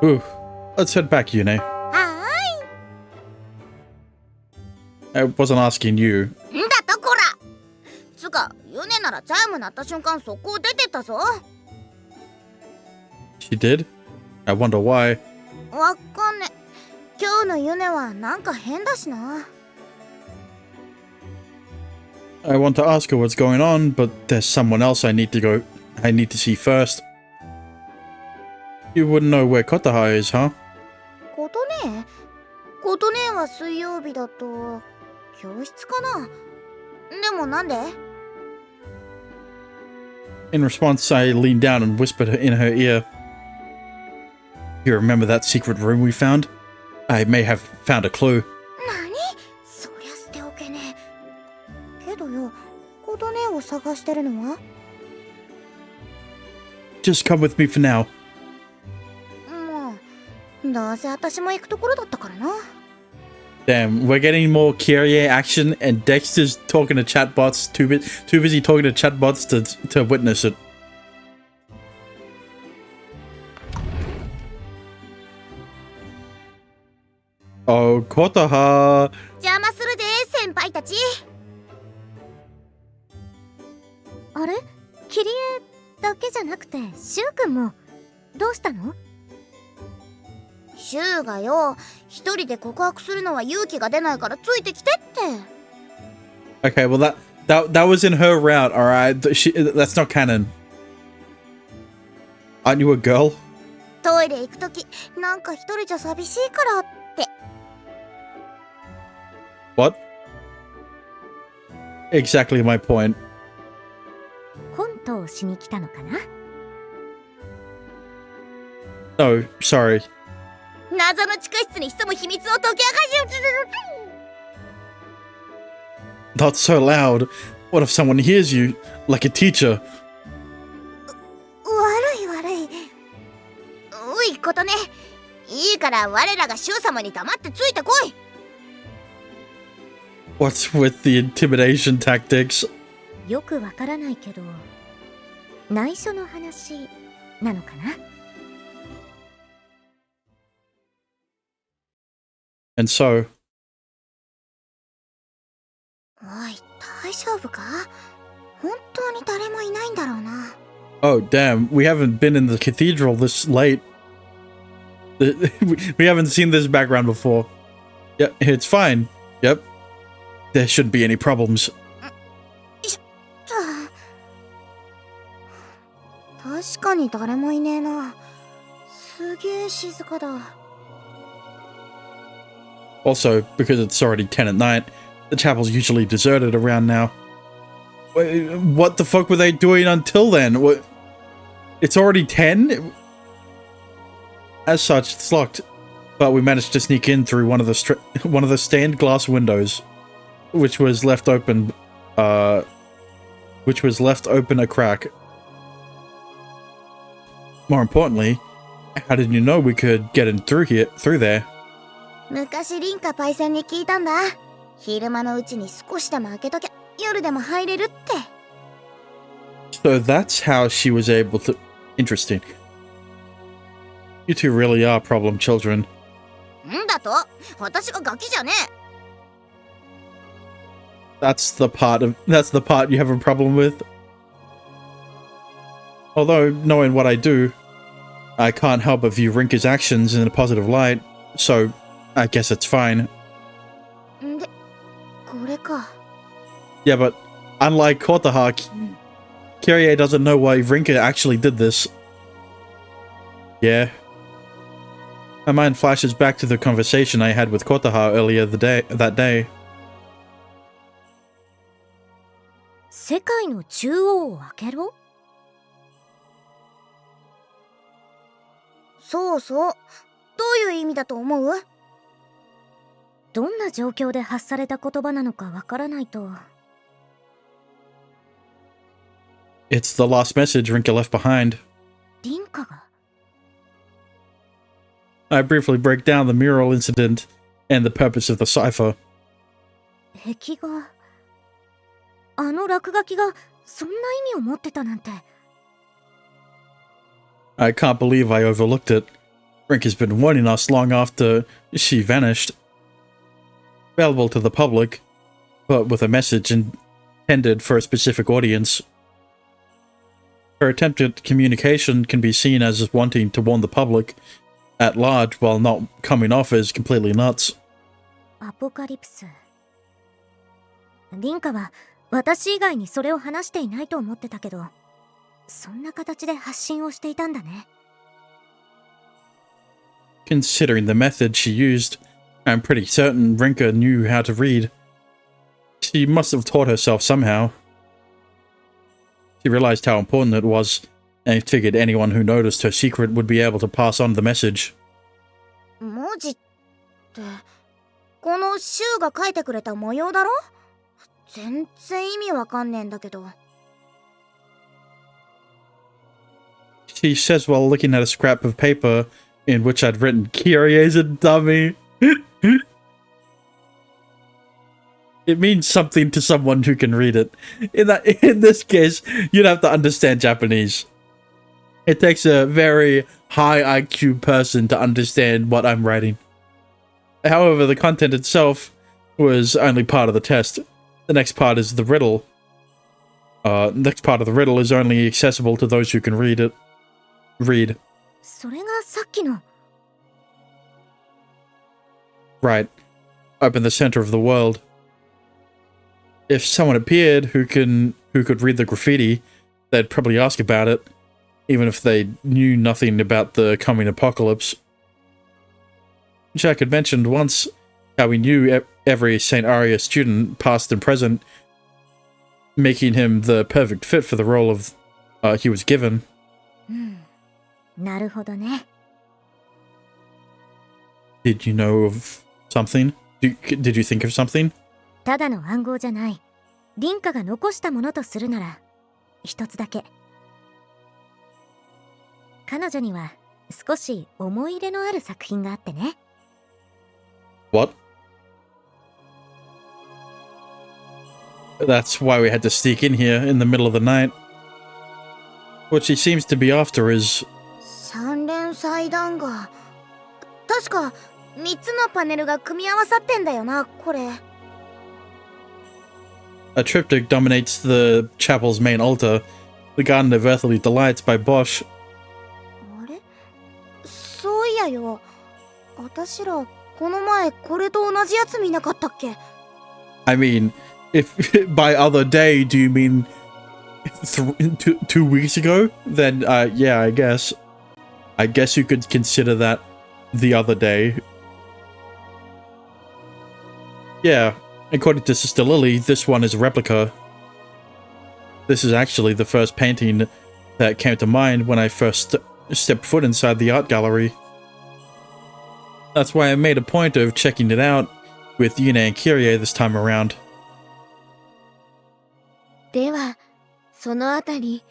Ooh, let's head back, Yune. はー I wasn't asking you. い。んだとこら。つか、ユネならチャイム鳴った瞬間速攻出てったぞ。She did? I wonder why. わかんね。今日のユネはなんか変だしな。I want to ask her what's going on, but there's someone else I need to see first. You wouldn't know where Kotaha is, huh? ことねえ。ことねえは水曜日だと教室かな。でもなんで？ In response, I leaned down and whispered in her ear. You remember that secret room we found? I may have found a clue. なに？そりゃ捨ておけねえ。けどよ、ことねえを探してるのは？ Just come with me for now. もう、どうせ私も行くところだったからな。Damn, we're getting more Kyrie action, and Dexter's talking to chatbots. Too busy talking to chatbots to witness it. Oh, Kotaha! 邪魔するぜ、先輩たち。あれキリエだけじゃなくてシュウ君もどうしたの？シュウがよ、一人で告白するのは勇気が出ないからついてきてって。 Okay, well that was in her route, alright? That's not canon. Aren't you a girl? トイレ行くとき、なんか一人じゃ寂しいからって。 What? Exactly my point. コントをしに来たのかな？ No, sorry. 謎の地下室に潜む秘密を解き明かしよ Not so loud. What if someone hears you, like a teacher? 悪い悪い。おいことね。いいから我らがシュウ様に黙ってついてこい。 What's with the intimidation tactics? よくわからないけど内緒の話なのかな？ And so, おい、大丈夫か？本当に誰もいないんだろうな。 oh damn, we haven't been in the cathedral this late. We haven't seen this background before. Yeah, it's fine. Yep. There shouldn't be any problems. 確かに誰もいねえな。すげえ静かだ。 Also, because it's already 10 at night, the chapel's usually deserted around now. What the fuck were they doing until then? It's already 10? As such, it's locked, but we managed to sneak in through one of the stained glass windows, which was left open a crack. More importantly, how did you know we could get in through there? 昔リンカパイセンに聞いたんだ。昼間のうちに少しでも開けときゃ夜でも入れるって。 So that's how she was able to... Interesting. You two really are problem children. んだと？私がガキじゃねえ。 That's the part you have a problem with? Although, knowing what I do, I can't help but view Rinka's actions in a positive light, so I guess it's fine. で、これか。 Yeah, but unlike Kotaha, Kyrie doesn't know why Rinka actually did this. Yeah. My mind flashes back to the conversation I had with Kotaha earlier that day. 世界の中央を開けろ？そうそう。どういう意味だと思う？どんな状況で発された言葉なのかわからないと。It's the last message Rinka left behind. 凛花が？ I briefly break down the mural incident and the purpose of the cipher. 壁画。あの落書きがそんな意味を持ってたなんて。I can't believe I overlooked it. Rinka's been warning us long after she vanished. Available to the public, but with a message intended for a specific audience. Her attempted communication can be seen as wanting to warn the public at large while not coming off as completely nuts. アポカリプス。凛花は私以外にそれを話していないと思ってたけど、そんな形で発信をしていたんだね。Considering the method she used, I'm pretty certain Rinka knew how to read. She must have taught herself somehow. She realized how important it was, and figured anyone who noticed her secret would be able to pass on the message. 文字って、このシュウが書いてくれた模様だろ？全然意味わかんねえんだけど。She says while looking at a scrap of paper in which I'd written, "Kyrie's a dummy." It means something to someone who can read it. In this case, you'd have to understand Japanese. It takes a very high IQ person to understand what I'm writing. However, the content itself was only part of the test. The next part is the riddle. Next part of the riddle is only accessible to those who can read it. Read. それがさっきの。Right. Up in the center of the world. If someone appeared who could read the graffiti, they'd probably ask about it, even if they knew nothing about the coming apocalypse. Jack had mentioned once how he knew every St. Aria student, past and present, making him the perfect fit for the role of he was given. なるほどね。Did you know of something? Did you think of something? ただの暗号じゃない。凛花が残したものとするなら、一つだけ。彼女には少し思い入れのある作品があってね。What? That's why we had to sneak in here in the middle of the night. What she seems to be after is... 三連祭壇が確か3つのパネルが組み合わさってんだよな、これ。A triptych dominates the chapel's main altar, The Garden of Earthly Delights by Bosch. あれ？そういやよ。私らこの前これと同じやつ見なかったっけ？ I mean, if by other day do you mean 2 weeks ago? Then yeah, I guess. I guess you could consider that the other day. Yeah, according to Sister Lily, this one is a replica. This is actually the first painting that came to mind when I first stepped foot inside the art gallery. That's why I made a point of checking it out with Yuna and Kyrie this time around. では、そのあたり、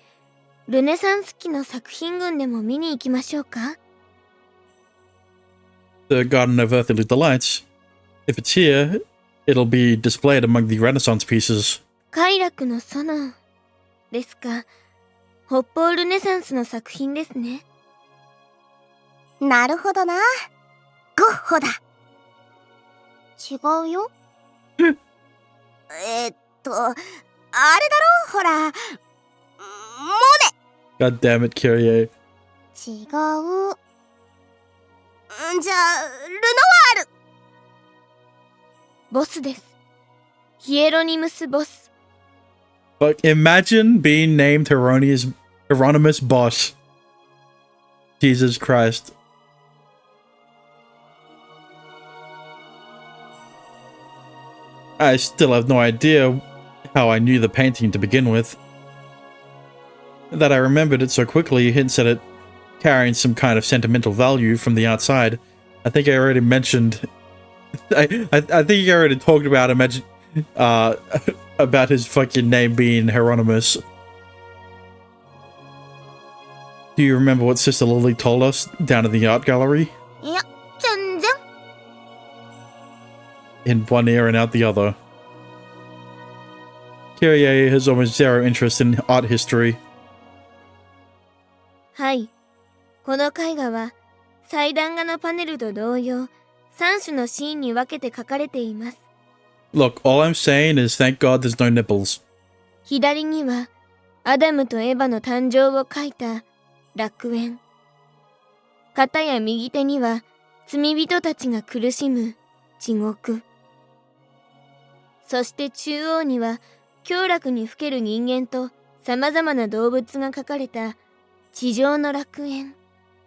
ルネサンス期の作品群でも見に行きましょうか？ The Garden of Earthly Delights. If it's here, it'll be displayed among the Renaissance pieces. 快楽の園ですか。北方ルネサンスの作品ですね。なるほどな。ゴッホだ。違うよ。あれだろ、ほら。モネ。 God damn it, Kyrie. 違う。じゃあ、ルノワール。ボスです。ヒエロニムス・ボス。 But imagine being named Hieronymus Bosch. Jesus Christ. I still have no idea how I knew the painting to begin with. That I remembered it so quickly hints at it carrying some kind of sentimental value from the outside. I think I already mentioned... I think I already talked about about his fucking name being Hieronymus. Do you remember what Sister Lily told us down in the art gallery? いや、全然。 In one ear and out the other. Kyrie has almost zero interest in art history. はい。この絵画は祭壇画のパネルと同様、3種のシーンに分けて描かれています。 Look, all I'm saying is thank God there's no nipples. 左にはアダムとエヴァの誕生を描いた楽園。片や右手には罪人たちが苦しむ地獄。そして中央には凶楽にふける人間と様々な動物が描かれた地上の楽園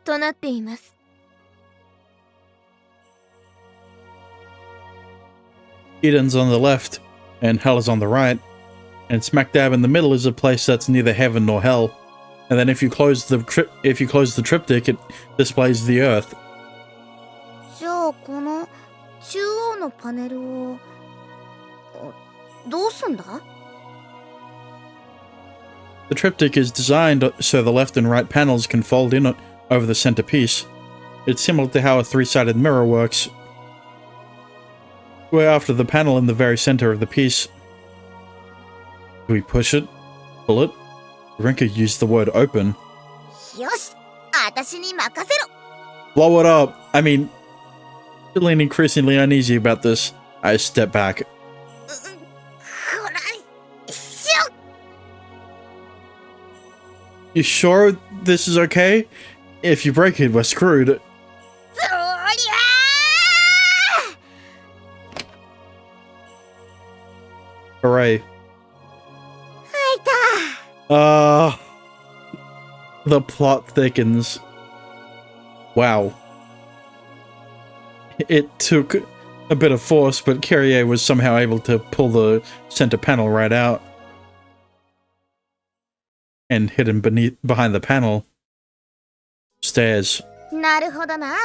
となっています。 Eden's on the left, and hell is on the right, and smack dab in the middle is a place that's neither heaven nor hell. And then if you close the triptych, it displays the earth. じゃあこの中央のパネルをどうすんだ？ The triptych is designed so the left and right panels can fold in over the centerpiece. It's similar to how a three-sided mirror works, where after the panel in the very center of the piece. Do we push it? Pull it? Rinka used the word open. よし、私に任せろ。 Blow it up! I mean, feeling increasingly uneasy about this, I step back. ほら、しょ。 You sure this is okay? If you break it, we're screwed. そりゃ Hooray. ー。 The plot thickens. Wow. It took a bit of force, but Kyrie was somehow able to pull the center panel right out. And hidden behind the panel. Stairs. なるほどな。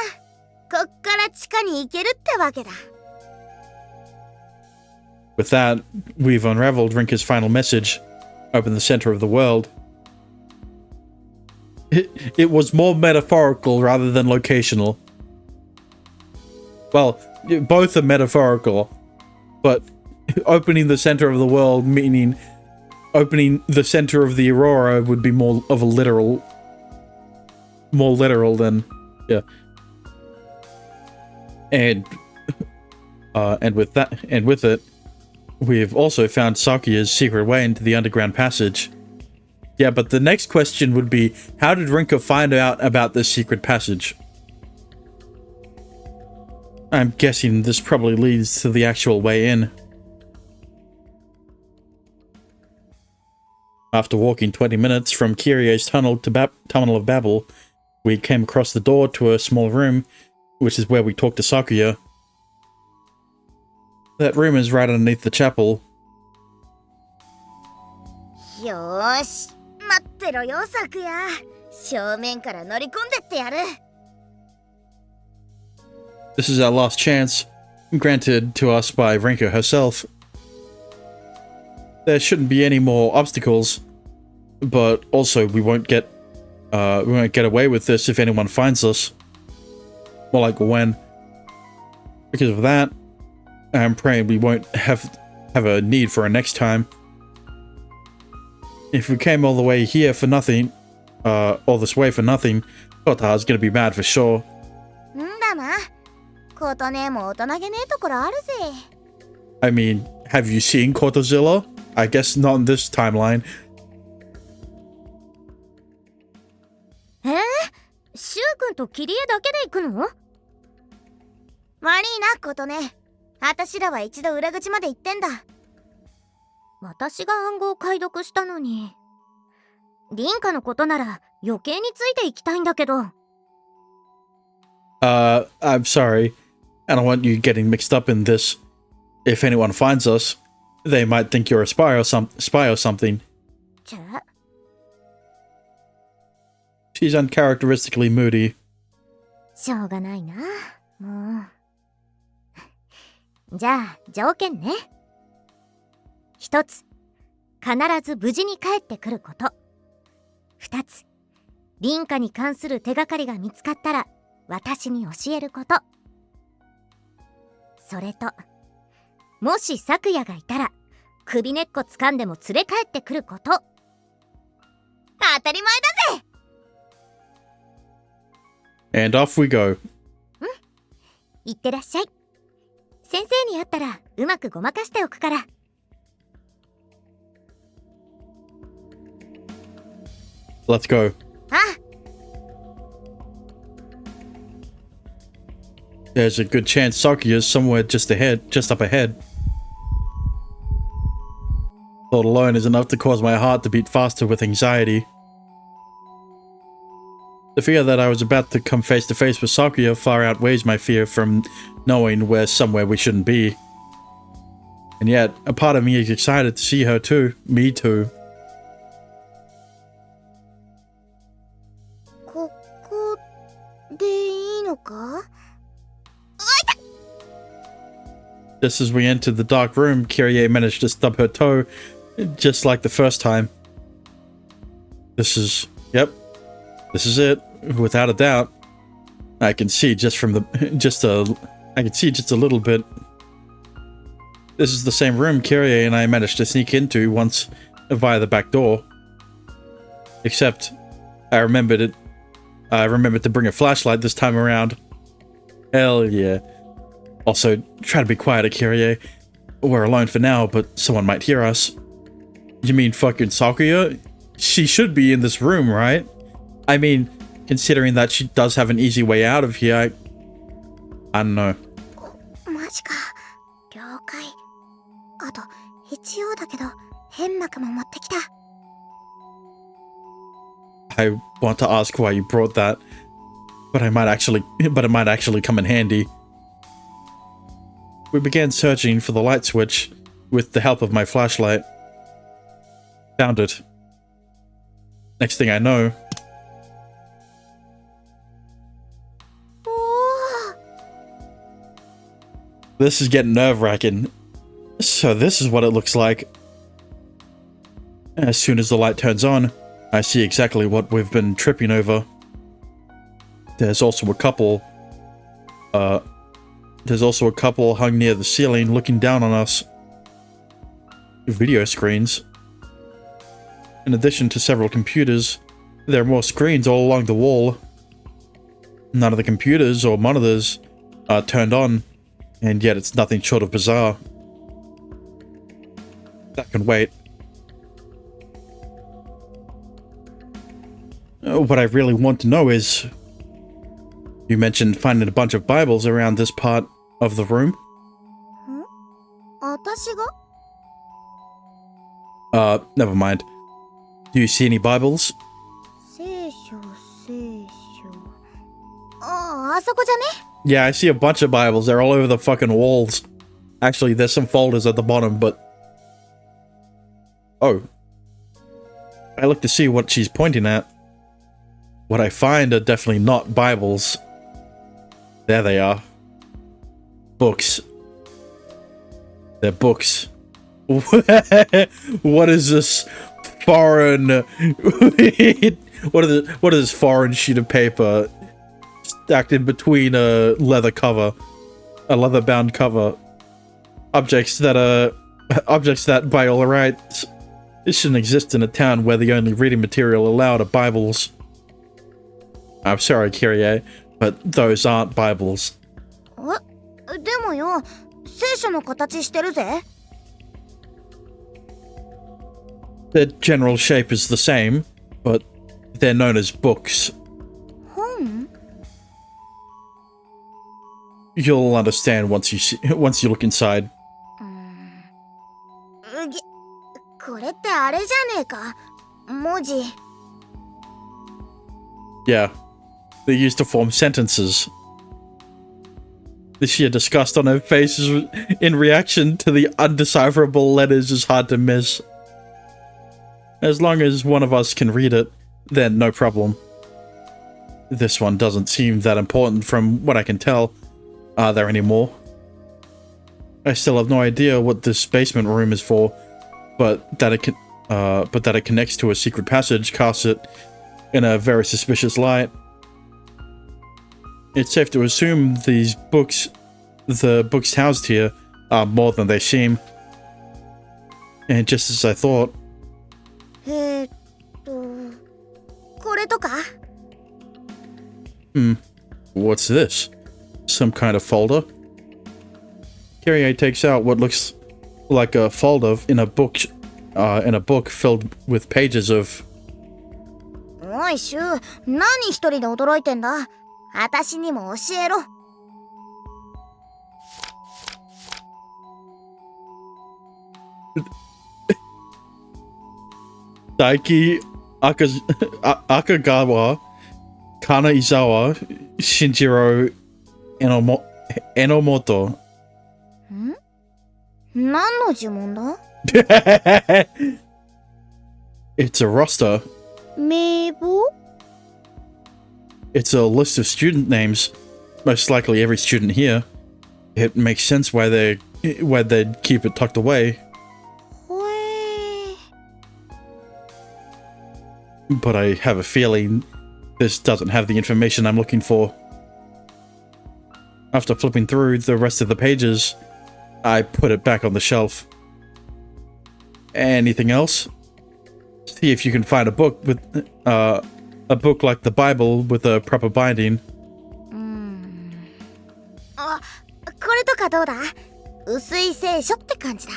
こっから地下に行けるってわけだ。 With that, we've unraveled Rinka's final message. Open the center of the world. It was more metaphorical rather than locational. Well, both are metaphorical, but opening the center of the world meaning opening the center of the aurora would be more literal than, yeah. And with it, we have also found Sakuya's secret way into the underground passage. Yeah, but the next question would be, how did Rinka find out about this secret passage? I'm guessing this probably leads to the actual way in. After walking 20 minutes from Kyrie's tunnel to Tunnel of Babel, we came across the door to a small room, which is where we talked to Sakuya. That room is right underneath the chapel. よーし、待ってろよ、サクヤ。正面から乗り込んでってやる。 This is our last chance, granted to us by Rinka herself. There shouldn't be any more obstacles, but also we won't get away with this if anyone finds us. More like when. Because of that, I'm praying we won't have a need for it next time. If we came all the way here for nothing, all this way for nothing, Kota's gonna be mad for sure. んだな。ことねも大人げねえところあるぜ。 I mean, have you seen Kotazilla? I guess not in this timeline. シュウ君とキリエだけで行くの？悪いな、ことね。あたしらは一度裏口まで行ってんだ。私が暗号を解読したのに。リンカのことなら余計についていきたいんだけど。I'm sorry. I don't want you getting mixed up in this. If anyone finds us, they might think you're a spy or something. ちゅ She's uncharacteristically moody. しょうがないな、もう。じゃあ、条件ね。一つ、必ず無事に帰ってくること。二つ、凛花に関する手がかりが見つかったら、私に教えること。それと、もし咲夜がいたら、首根っこ掴んでも連れ帰ってくること。当たり前だぜ。 And off we go. いってらっしゃい。先生に会ったらうまくごまかしておくから。Let's go. あ、 There's a good chance Sakuya's somewhere just up ahead. Thought alone is enough to cause my heart to beat faster with anxiety. The fear that I was about to come face to face with Sakuya far outweighs my fear from knowing we're somewhere we shouldn't be. And yet, a part of me is excited to see her too. Me too. ここでいいのか？ Just as we entered the dark room, Kyrie managed to stub her toe, just like the first time. Yep. This is it, without a doubt. I can see just a little bit. This is the same room Kyrie and I managed to sneak into once via the back door. Except, I remembered to bring a flashlight this time around. Hell yeah. Also, try to be quiet, Kyrie. We're alone for now, but someone might hear us. You mean fucking Sakuya? She should be in this room, right? I mean, considering that she does have an easy way out of here, I don't know. マジか。了解。あと、一応だけど、変膜も持ってきた。I want to ask why you brought that, but it might actually come in handy. We began searching for the light switch with the help of my flashlight. Found it. Next thing I know, おー。 this is getting nerve-wracking. So this is what it looks like. As soon as the light turns on, I see exactly what we've been tripping over. There's also a couple hung near the ceiling looking down on us. Video screens. In addition to several computers, there are more screens all along the wall. None of the computers or monitors are turned on, and yet it's nothing short of bizarre. That can wait. What I really want to know is... You mentioned finding a bunch of Bibles around this part of the room. 私が？ Never mind. Do you see any Bibles? 聖書。あそこじゃね？ Yeah, I see a bunch of Bibles. They're all over the fucking walls. Actually, there's some folders at the bottom, but... Oh. I look to see what she's pointing at. What I find are definitely not Bibles. There they are. Books. They're books. What is this foreign... What is this foreign sheet of paper stacked in between a leather cover? A leather-bound cover. Objects that, by all rights, shouldn't exist in a town where the only reading material allowed are Bibles. I'm sorry, Kyrie, but those aren't Bibles. え？でもよ、聖書の形してるぜ。 Their general shape is the same, but they're known as books. 本？ You'll understand once you look inside. これってあれじゃねえか？文字。 Yeah, they're used to form sentences. The sheer disgust on her face in reaction to the undecipherable letters is hard to miss. As long as one of us can read it, then no problem. This one doesn't seem that important from what I can tell. Are there any more? I still have no idea what this basement room is for, but that it connects to a secret passage casts it in a very suspicious light. It's safe to assume the books housed here are more than they seem. And just as I thought. これとか What's this? Some kind of folder? Kyrie takes out what looks like a folder in a book filled with pages of... おいシュウ、何一人で驚いてんだ。私にも教えろ。Daiki Akagawa, Kanaizawa, Shinjiro Enomoto. 何の呪文だ It's a roster. 名簿 It's a list of student names. Most likely every student here. It makes sense why they'd keep it tucked away. ほえ But I have a feeling this doesn't have the information I'm looking for. After flipping through the rest of the pages, I put it back on the shelf. Anything else? See if you can find a book like the Bible with a proper binding. あ、これとかどうだ薄い聖書って感じだ。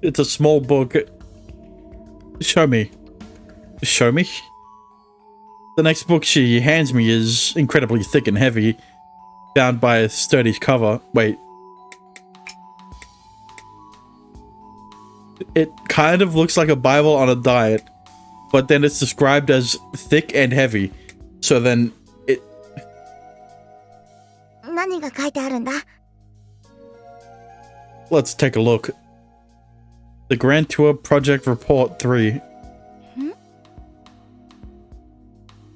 It's a small book. Show me. Show me? The next book she hands me is incredibly thick and heavy, bound by a sturdy cover. Wait. It kind of looks like a Bible on a diet, but then it's described as thick and heavy. So then it... 何が書いてあるんだ Let's take a look. The Grand Tour Project Report 3.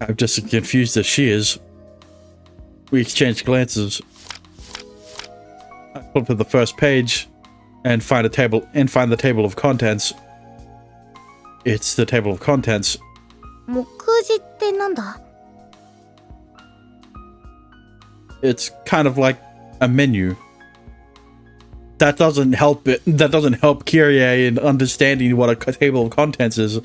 I'm just as confused as she is. We exchange glances. I flip to the first page and find the table of contents. It's the table of contents. 目次ってなんだ It's kind of like a menu. That doesn't help Kyrie in understanding what a table of contents is.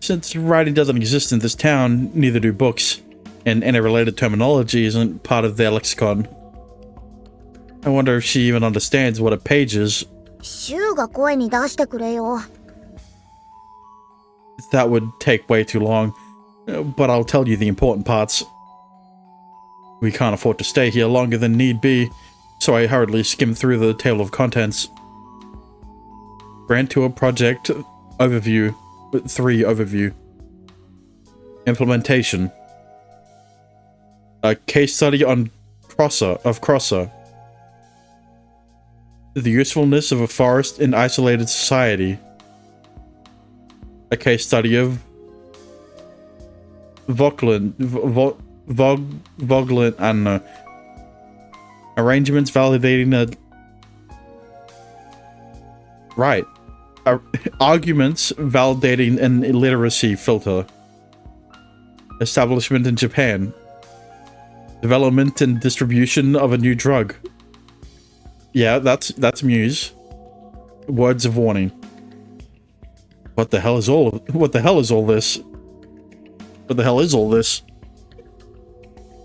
Since writing doesn't exist in this town, neither do books, and any related terminology isn't part of their lexicon. I wonder if she even understands what a page is. シュウが声に出してくれよ。 That would take way too long, but I'll tell you the important parts. We can't afford to stay here longer than need be, so I hurriedly skimmed through the table of contents. Grand Tour Project Overview 3 Overview. Implementation. A case study on Crosser. The usefulness of a forest in isolated society. A case study of Vogtlin, I don't know. Arrangements validating a... Right. Arguments validating an illiteracy filter. Establishment in Japan. Development and distribution of a new drug. Yeah, that's Muse. Words of warning. What the hell is all this? What the hell is all this?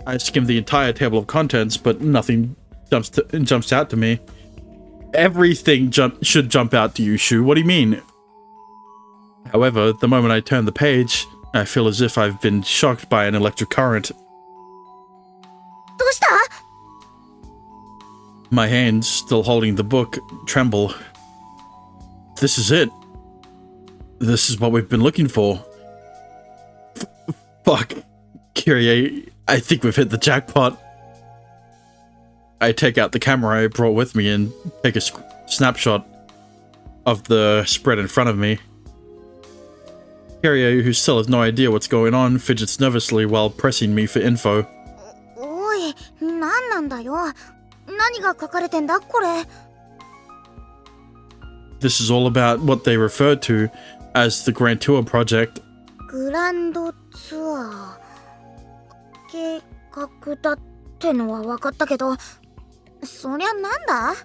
I skimmed the entire table of contents, but nothing jumps out to me. Everything should jump out to you, Shu. What do you mean? However, the moment I turn the page, I feel as if I've been shocked by an electric current. どうした My hands, still holding the book, tremble. This is it. This is what we've been looking for. Fuck. Kyrie, I think we've hit the jackpot. I take out the camera I brought with me and take a snapshot of the spread in front of me. Kiria, who still has no idea what's going on, fidgets nervously while pressing me for info. おい、なんなんだよ。何が書かれてんだこれ。This is all about what they referred to as the Grand Tour project. グランドツアー。計画だってのは分かったけど、そりゃなんだ？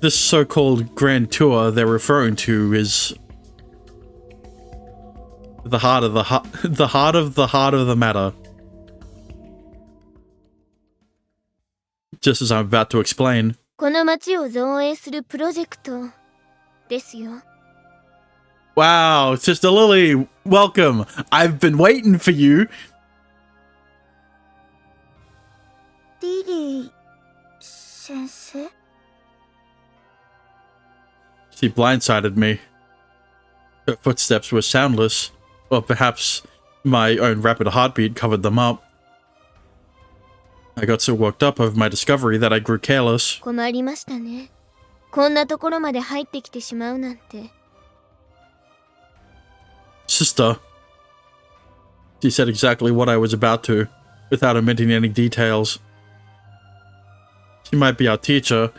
This so-called Grand Tour they're referring to is the heart of the matter. Just as I'm about to explain. この街を造営するプロジェクトですよ。Wow, Sister Lily, welcome. I've been waiting for you. リリー先生？ She blindsided me. Her footsteps were soundless, or perhaps my own rapid heartbeat covered them up. I got so worked up over my discovery that I grew careless. 困りましたね。こんなところまで入ってきてしまうなんて。Sister. She said exactly what I was about to, without omitting any details. She might be our teacher,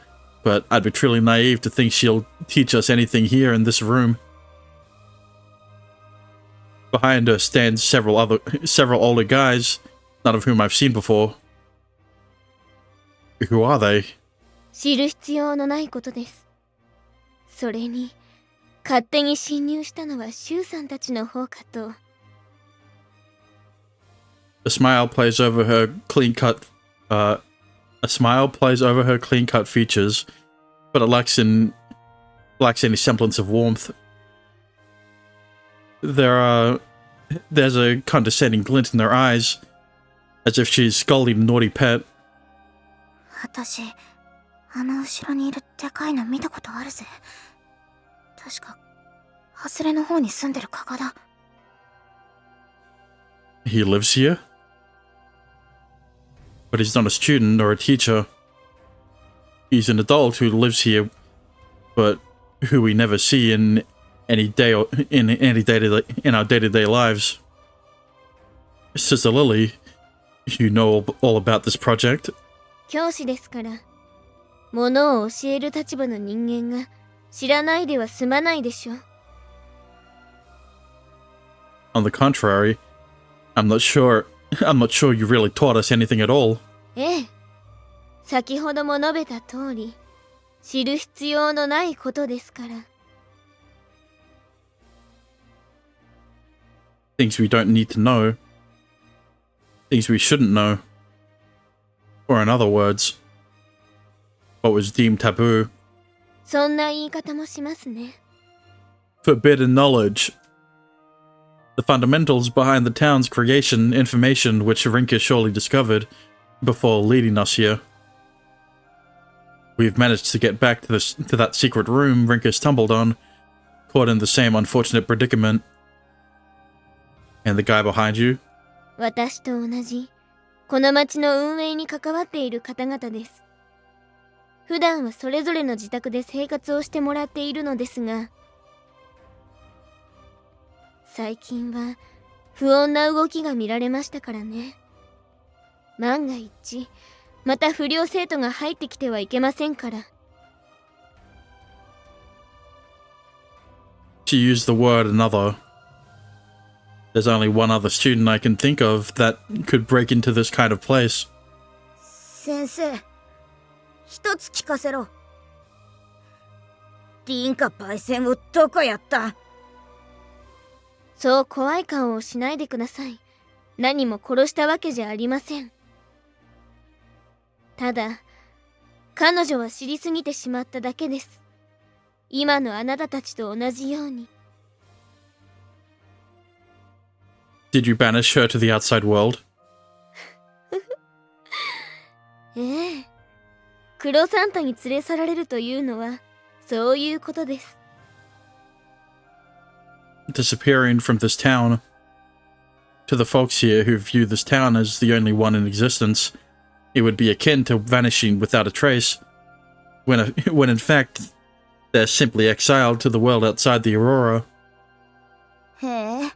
but I'd be truly naive to think she'll teach us anything here in this room. Behind her stand several older guys, none of whom I've seen before. Who are they? 知る必要のないことです。それに、勝手に侵入したのはシュウさんたちの方かと。A smile plays over her clean-cut features, but it lacks any semblance of warmth. There's a condescending glint in their eyes, as if she's scolding a naughty pet. 私、あの後ろにいるでかいの見たことあるぜ。確か、外れの方に住んでる加賀だ。He lives here? But he's not a student or a teacher. He's an adult who lives here, but who we never see in our day-to-day lives. Sister Lily, you know all about this project. 教師ですから。ものを教える立場の人間が知らないでは済まないでしょ。On the contrary, I'm not sure you really taught us anything at all. ええ。先ほども述べた通り、知る必要のないことですから。Things we don't need to know. Things we shouldn't know. Or in other words, what was deemed taboo. そんな言い方もしますね。Forbidden knowledge. The fundamentals behind the town's creation, information which Rinka surely discovered before leading us here. We've managed to get back to that secret room Rinka stumbled on, caught in the same unfortunate predicament. And the guy behind you? 私と同じ、この町の運営に関わっている方々です。普段はそれぞれの自宅で生活をしてもらっているのですが、最近は不穏な動きが見られましたからね。万が一、また不良生徒が入ってきてはいけませんから。She used the word another. There's only one other student I can think of that could break into this kind of place. 先生、一つ聞かせろ。リンカパイセンをどこやった？そう怖い顔をしないでください。何も殺したわけじゃありません。ただ、彼女は知りすぎてしまっただけです。今のあなたたちと同じように。Did you banish her to the outside world? ええ。黒サンタに連れ去られるというのは、そういうことです。Disappearing from this town. To the folks here who view this town as the only one in existence, it would be akin to vanishing without a trace, when in fact, they're simply exiled to the world outside the Aurora. へえ。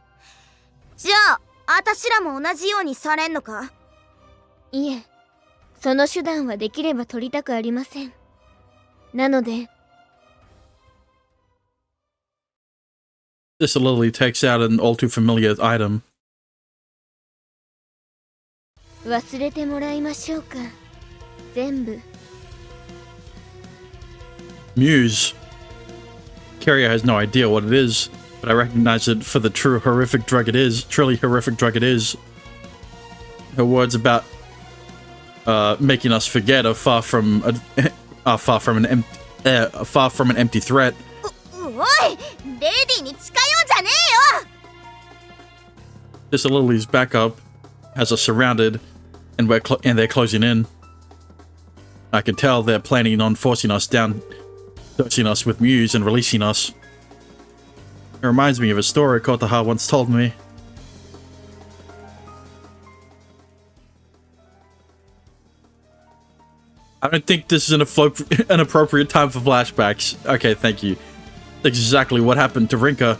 じゃあ、あたしらも同じようにされんのか？いえ、その手段はできれば取りたくありません。なので、Sister Lily takes out an all too familiar item. 忘れてもらいましょうか。全部。Muse. Carrier has no idea what it is, but I recognize it for the truly horrific drug it is. Her words about making us forget are far from an empty threat. おい、レディに近寄んじゃねえよ。 Sister Lily's backup has us surrounded, and they're closing in. I can tell they're planning on forcing us down, dosing us with Muse and releasing us. It reminds me of a story Kotaha once told me. I don't think this is an appropriate time for flashbacks. Okay, thank you. That's exactly what happened to Rinka.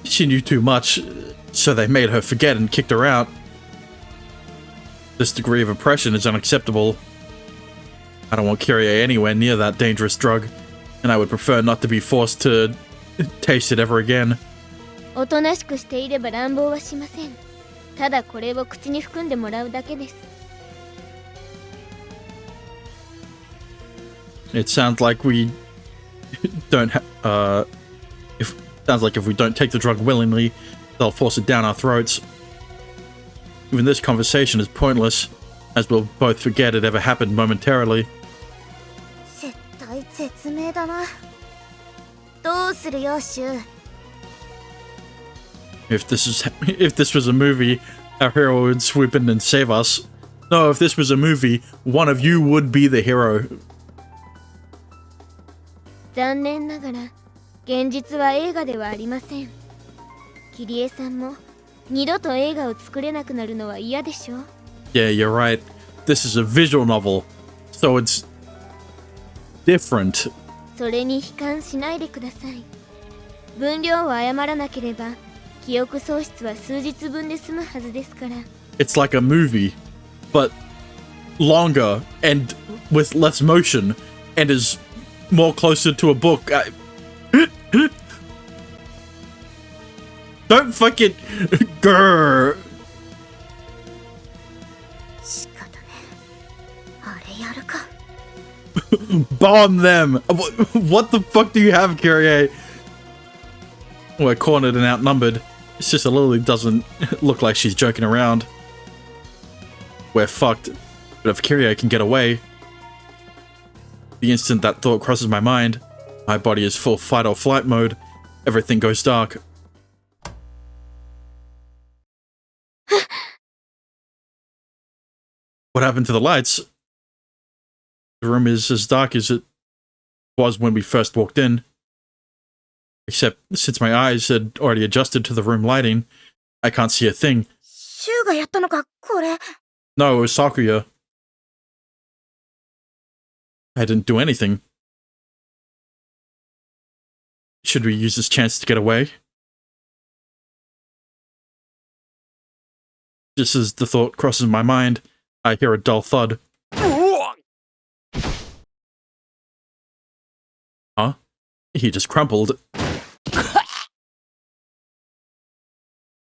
She knew too much, so they made her forget and kicked her out. This degree of oppression is unacceptable. I don't want Kyrie anywhere near that dangerous drug, and I would prefer not to be forced to taste it ever again. おとなしくしていれば乱暴はしません。ただこれを口に含んでもらうだけです。It sounds like we don't if we don't take the drug willingly, they'll force it down our throats. Even this conversation is pointless, as we'll both forget it ever happened momentarily. 絶対絶命だな。どうするよ、シュウ。If this was a movie, our hero would swoop in and save us. No, if this was a movie, one of you would be the hero. 残念ながら現実は映画ではありません。キリエさんも二度と映画を作れなくなるのは嫌でしょ。 Yeah, you're right. This is a visual novel, so it's different. それに悲観しないでください。分量を誤らなければ記憶喪失は数日分で済むはずですから。 It's like a movie, but longer and with less motion, and is more closer to a book. Don't fucking grr. 仕方ね。あれやるか。Bomb them. What the fuck do you have, Kyrie? We're cornered and outnumbered. Sister Lily doesn't look like she's joking around. We're fucked. But if Kyrie can get away, the instant that thought crosses my mind, my body is full fight or flight mode. Everything goes dark. What happened to the lights? The room is as dark as it was when we first walked in. Except since my eyes had already adjusted to the room lighting, I can't see a thing. シュウがやったのか、これ。 No, it was Sakuya. I didn't do anything. Should we use this chance to get away? Just as the thought crosses my mind, I hear a dull thud. Huh? He just crumpled.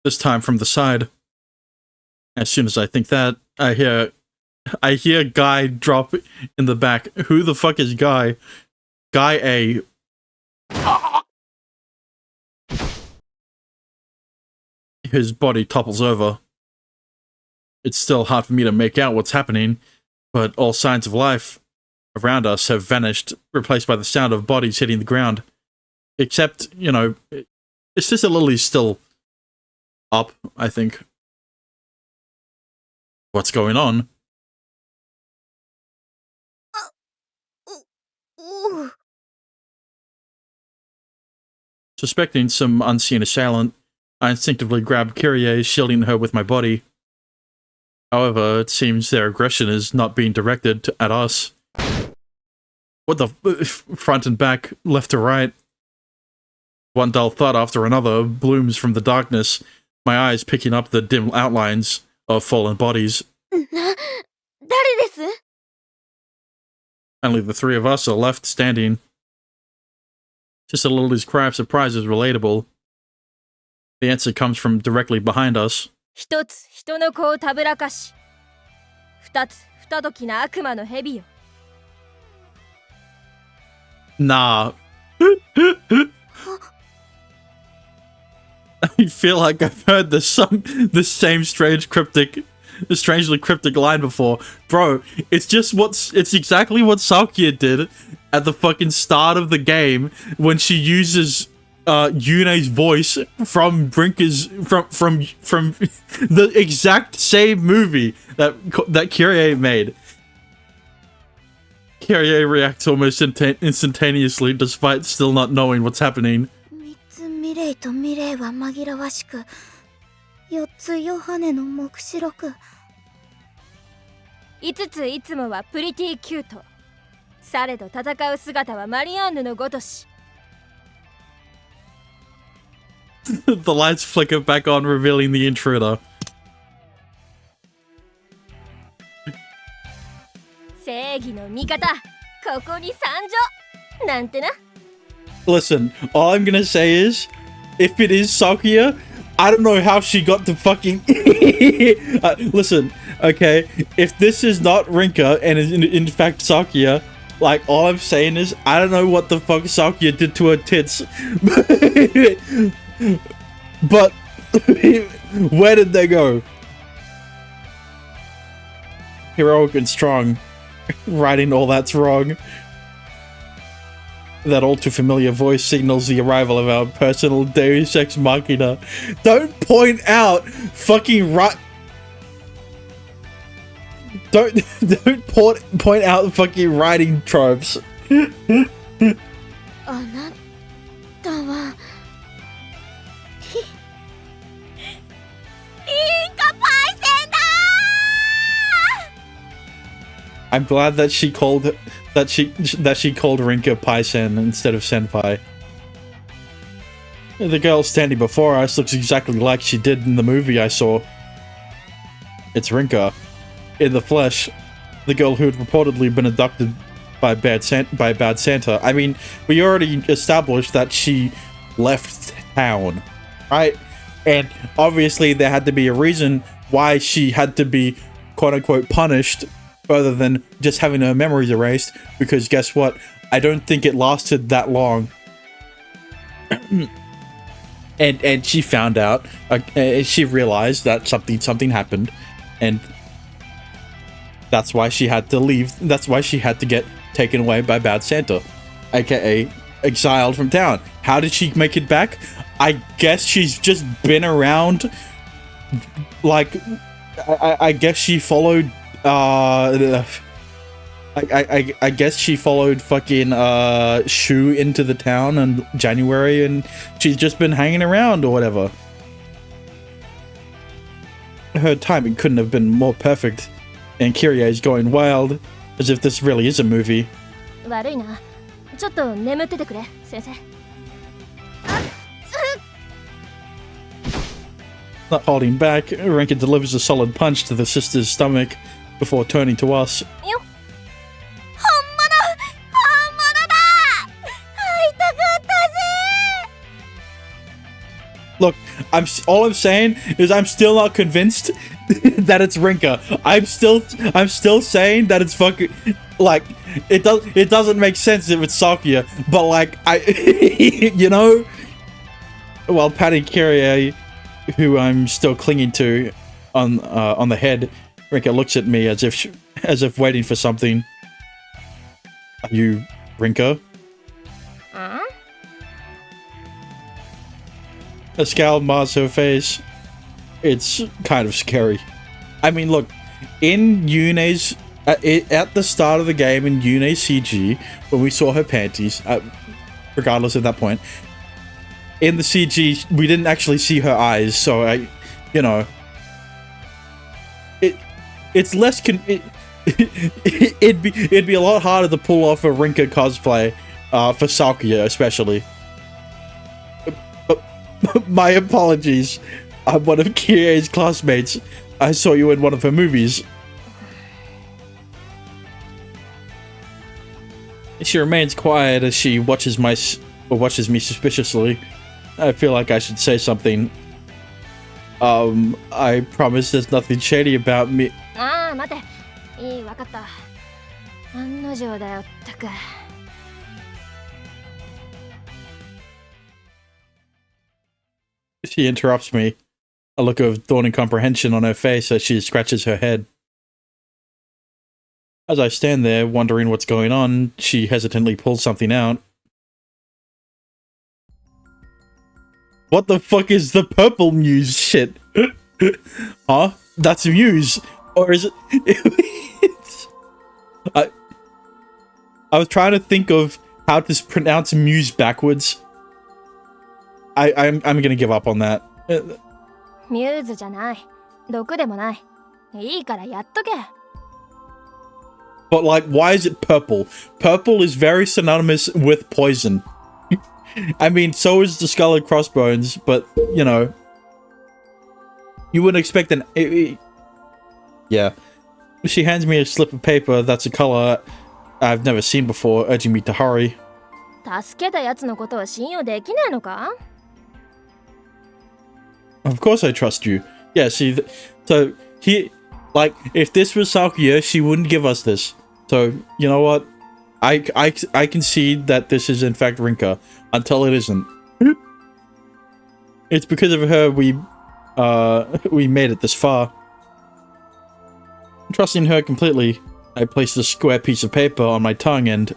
This time from the side. As soon as I think that, I hear Guy drop in the back. Who the fuck is Guy? Guy A. His body topples over. It's still hard for me to make out what's happening, but all signs of life around us have vanished, replaced by the sound of bodies hitting the ground. Except, you know, it's just a Lily's still up, I think. What's going on? Suspecting some unseen assailant, I instinctively grab Kyrie, shielding her with my body. However, it seems their aggression is not being directed at us. What the front and back, left to right. One dull thud after another blooms from the darkness, my eyes picking up the dim outlines of fallen bodies. 誰です？ Only the three of us are left standing. Sister Lily's cry of surprise is relatable. The answer comes from directly behind us. 一つ人の子をたぶらかし、二つ不届きな悪魔の蛇よ。 Nah. I feel like I've heard this same strangely cryptic line before. Bro, it's exactly what Sakuya did at the fucking start of the game when she uses Yune's voice from Brinker's from the exact same movie that Kyrie made. Kyrie reacts almost instantaneously despite still not knowing what's happening. 三つミレイとミレイは紛らわしく、四つヨハネの目視録。五ついつもはプリティキュート。されど戦う姿はマリアンヌのごとし。 The lights flicker back on, revealing the intruder. 正義の味方、ここに参上なんてな。 Listen, all I'm gonna say is, if it is Sakuya, I don't know how she got to fucking... listen, okay, if this is not Rinka and is in fact Sakuya, like, all I'm saying is, I don't know what the fuck Sakuya did to her tits. But, where did they go? Heroic and strong. Writing all that's wrong. That all too familiar voice signals the arrival of our personal Deus Ex Machina. Don't point out fucking Don't point out fucking writing tropes. あなたは。I'm glad that she called Rinka Pai-sen instead of Senpai. The girl standing before us looks exactly like she did in the movie I saw. It's Rinka, in the flesh, the girl who had reportedly been abducted by Bad Santa. I mean, we already established that she left town, right? And obviously there had to be a reason why she had to be quote-unquote punished rather than just having her memories erased, because guess what? I don't think it lasted that long. and she found out, she realized that something happened, and that's why she had to leave. That's why she had to get taken away by Bad Santa, aka exiled from town. How did she make it back? I guess she's just been around, like, I guess she followed, I guess she followed fucking, Shu into the town in January, and she's just been hanging around or whatever. Her timing couldn't have been more perfect, and Kyrie is going wild, as if this really is a movie. 悪いな。ちょっと眠っててくれ、先生。 Not holding back, Rinka delivers a solid punch to the sister's stomach before turning to us. よっ。 Look, all I'm saying is I'm still not convinced that it's Rinka. I'm still saying that it's fucking, like, it doesn't make sense if it's Sakuya, but like you know, while patting Kyrie, who I'm still clinging to on the head, Rinka looks at me as if waiting for something. Are you Rinka? A scowl mars her face. It's kind of scary. I mean, look, in Yune's at the start of the game in Yune's CG, when we saw her panties, regardless of that point, in the CG, we didn't actually see her eyes, so you know, it's less it'd be a lot harder to pull off a Rinka cosplay, for Sakuya especially. But my apologies. I'm one of Kirie's classmates. I saw you in one of her movies. She remains quiet as she watches me suspiciously. I feel like I should say something. I promise there's nothing shady about me. ああ待て、いい、わかった。案の定だよったく。She interrupts me, a look of dawning comprehension on her face as she scratches her head. As I stand there, wondering what's going on, she hesitantly pulls something out. What the fuck is the purple Muse shit? Huh? That's Muse? Or is it... I was trying to think of how to pronounce Muse backwards. I'm gonna give up on that. ミューズじゃない。毒でもない。いいからやっとけ。But like, why is it purple? Purple is very synonymous with poison. I mean, so is the skull and crossbones, but, you know, you wouldn't expect an... Yeah. She hands me a slip of paper that's a color I've never seen before, urging me to hurry. 助けたやつのことは信用できないのか? Of course I trust you. Yeah, see, so, like, if this was Sakuya, she wouldn't give us this. So, you know what? I concede that this is in fact Rinka, until it isn't. It's because of her we made it this far. Trusting her completely, I placed a square piece of paper on my tongue and...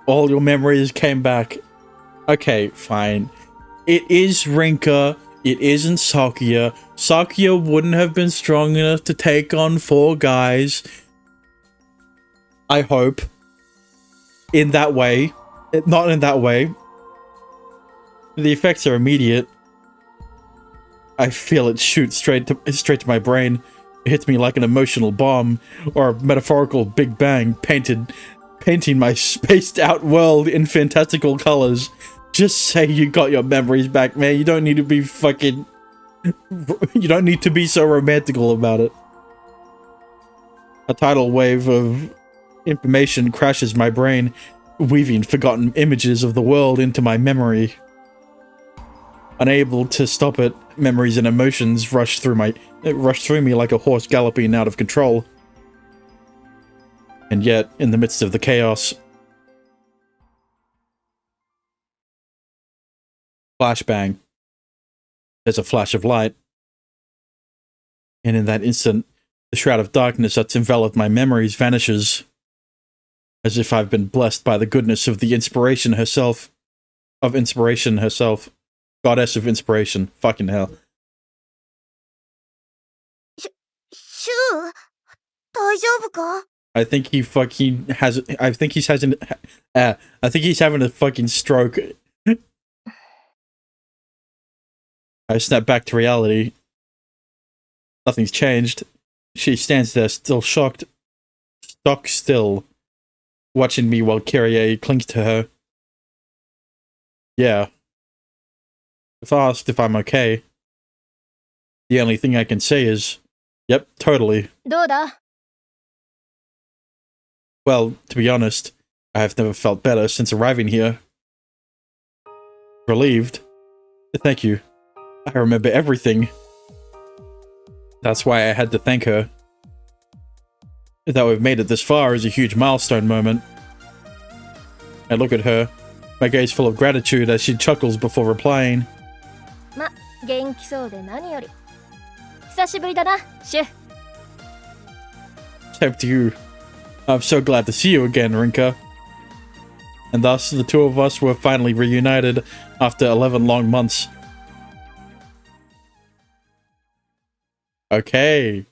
All your memories came back. Okay, fine. It is Rinka. It isn't Sakuya. Sakuya wouldn't have been strong enough to take on 4 guys. I hope. In that way. Not in that way. The effects are immediate. I feel it shoot straight to my brain. It hits me like an emotional bomb, or a metaphorical Big Bang painting my spaced out world in fantastical colors. Just say you got your memories back, man. You don't need to be fucking... You don't need to be so romantical about it. A tidal wave of information crashes my brain, weaving forgotten images of the world into my memory. Unable to stop it, memories and emotions rush through me like a horse galloping out of control. And yet, in the midst of the chaos... Flashbang. There's a flash of light. And in that instant, the shroud of darkness that's enveloped my memories vanishes. As if I've been blessed by the goodness of the inspiration herself. Goddess of inspiration. Fucking hell. Shu, 大丈夫か? I think he fucking has... I think he's having a fucking stroke. I snap back to reality. Nothing's changed. She stands there, still shocked. Stock still. Watching me while Kirie clings to her. Yeah. If asked if I'm okay, the only thing I can say is, yep, totally. どうだ? Well, to be honest, I have never felt better since arriving here. Relieved. Thank you. I remember everything. That's why I had to thank her. That we've made it this far is a huge milestone moment. I look at her, my gaze full of gratitude as she chuckles before replying. ま、元気そうで何より。久しぶりだな、シュ。Same to you. I'm so glad to see you again, Rinka. And thus, the two of us were finally reunited after 11 long months. Okay.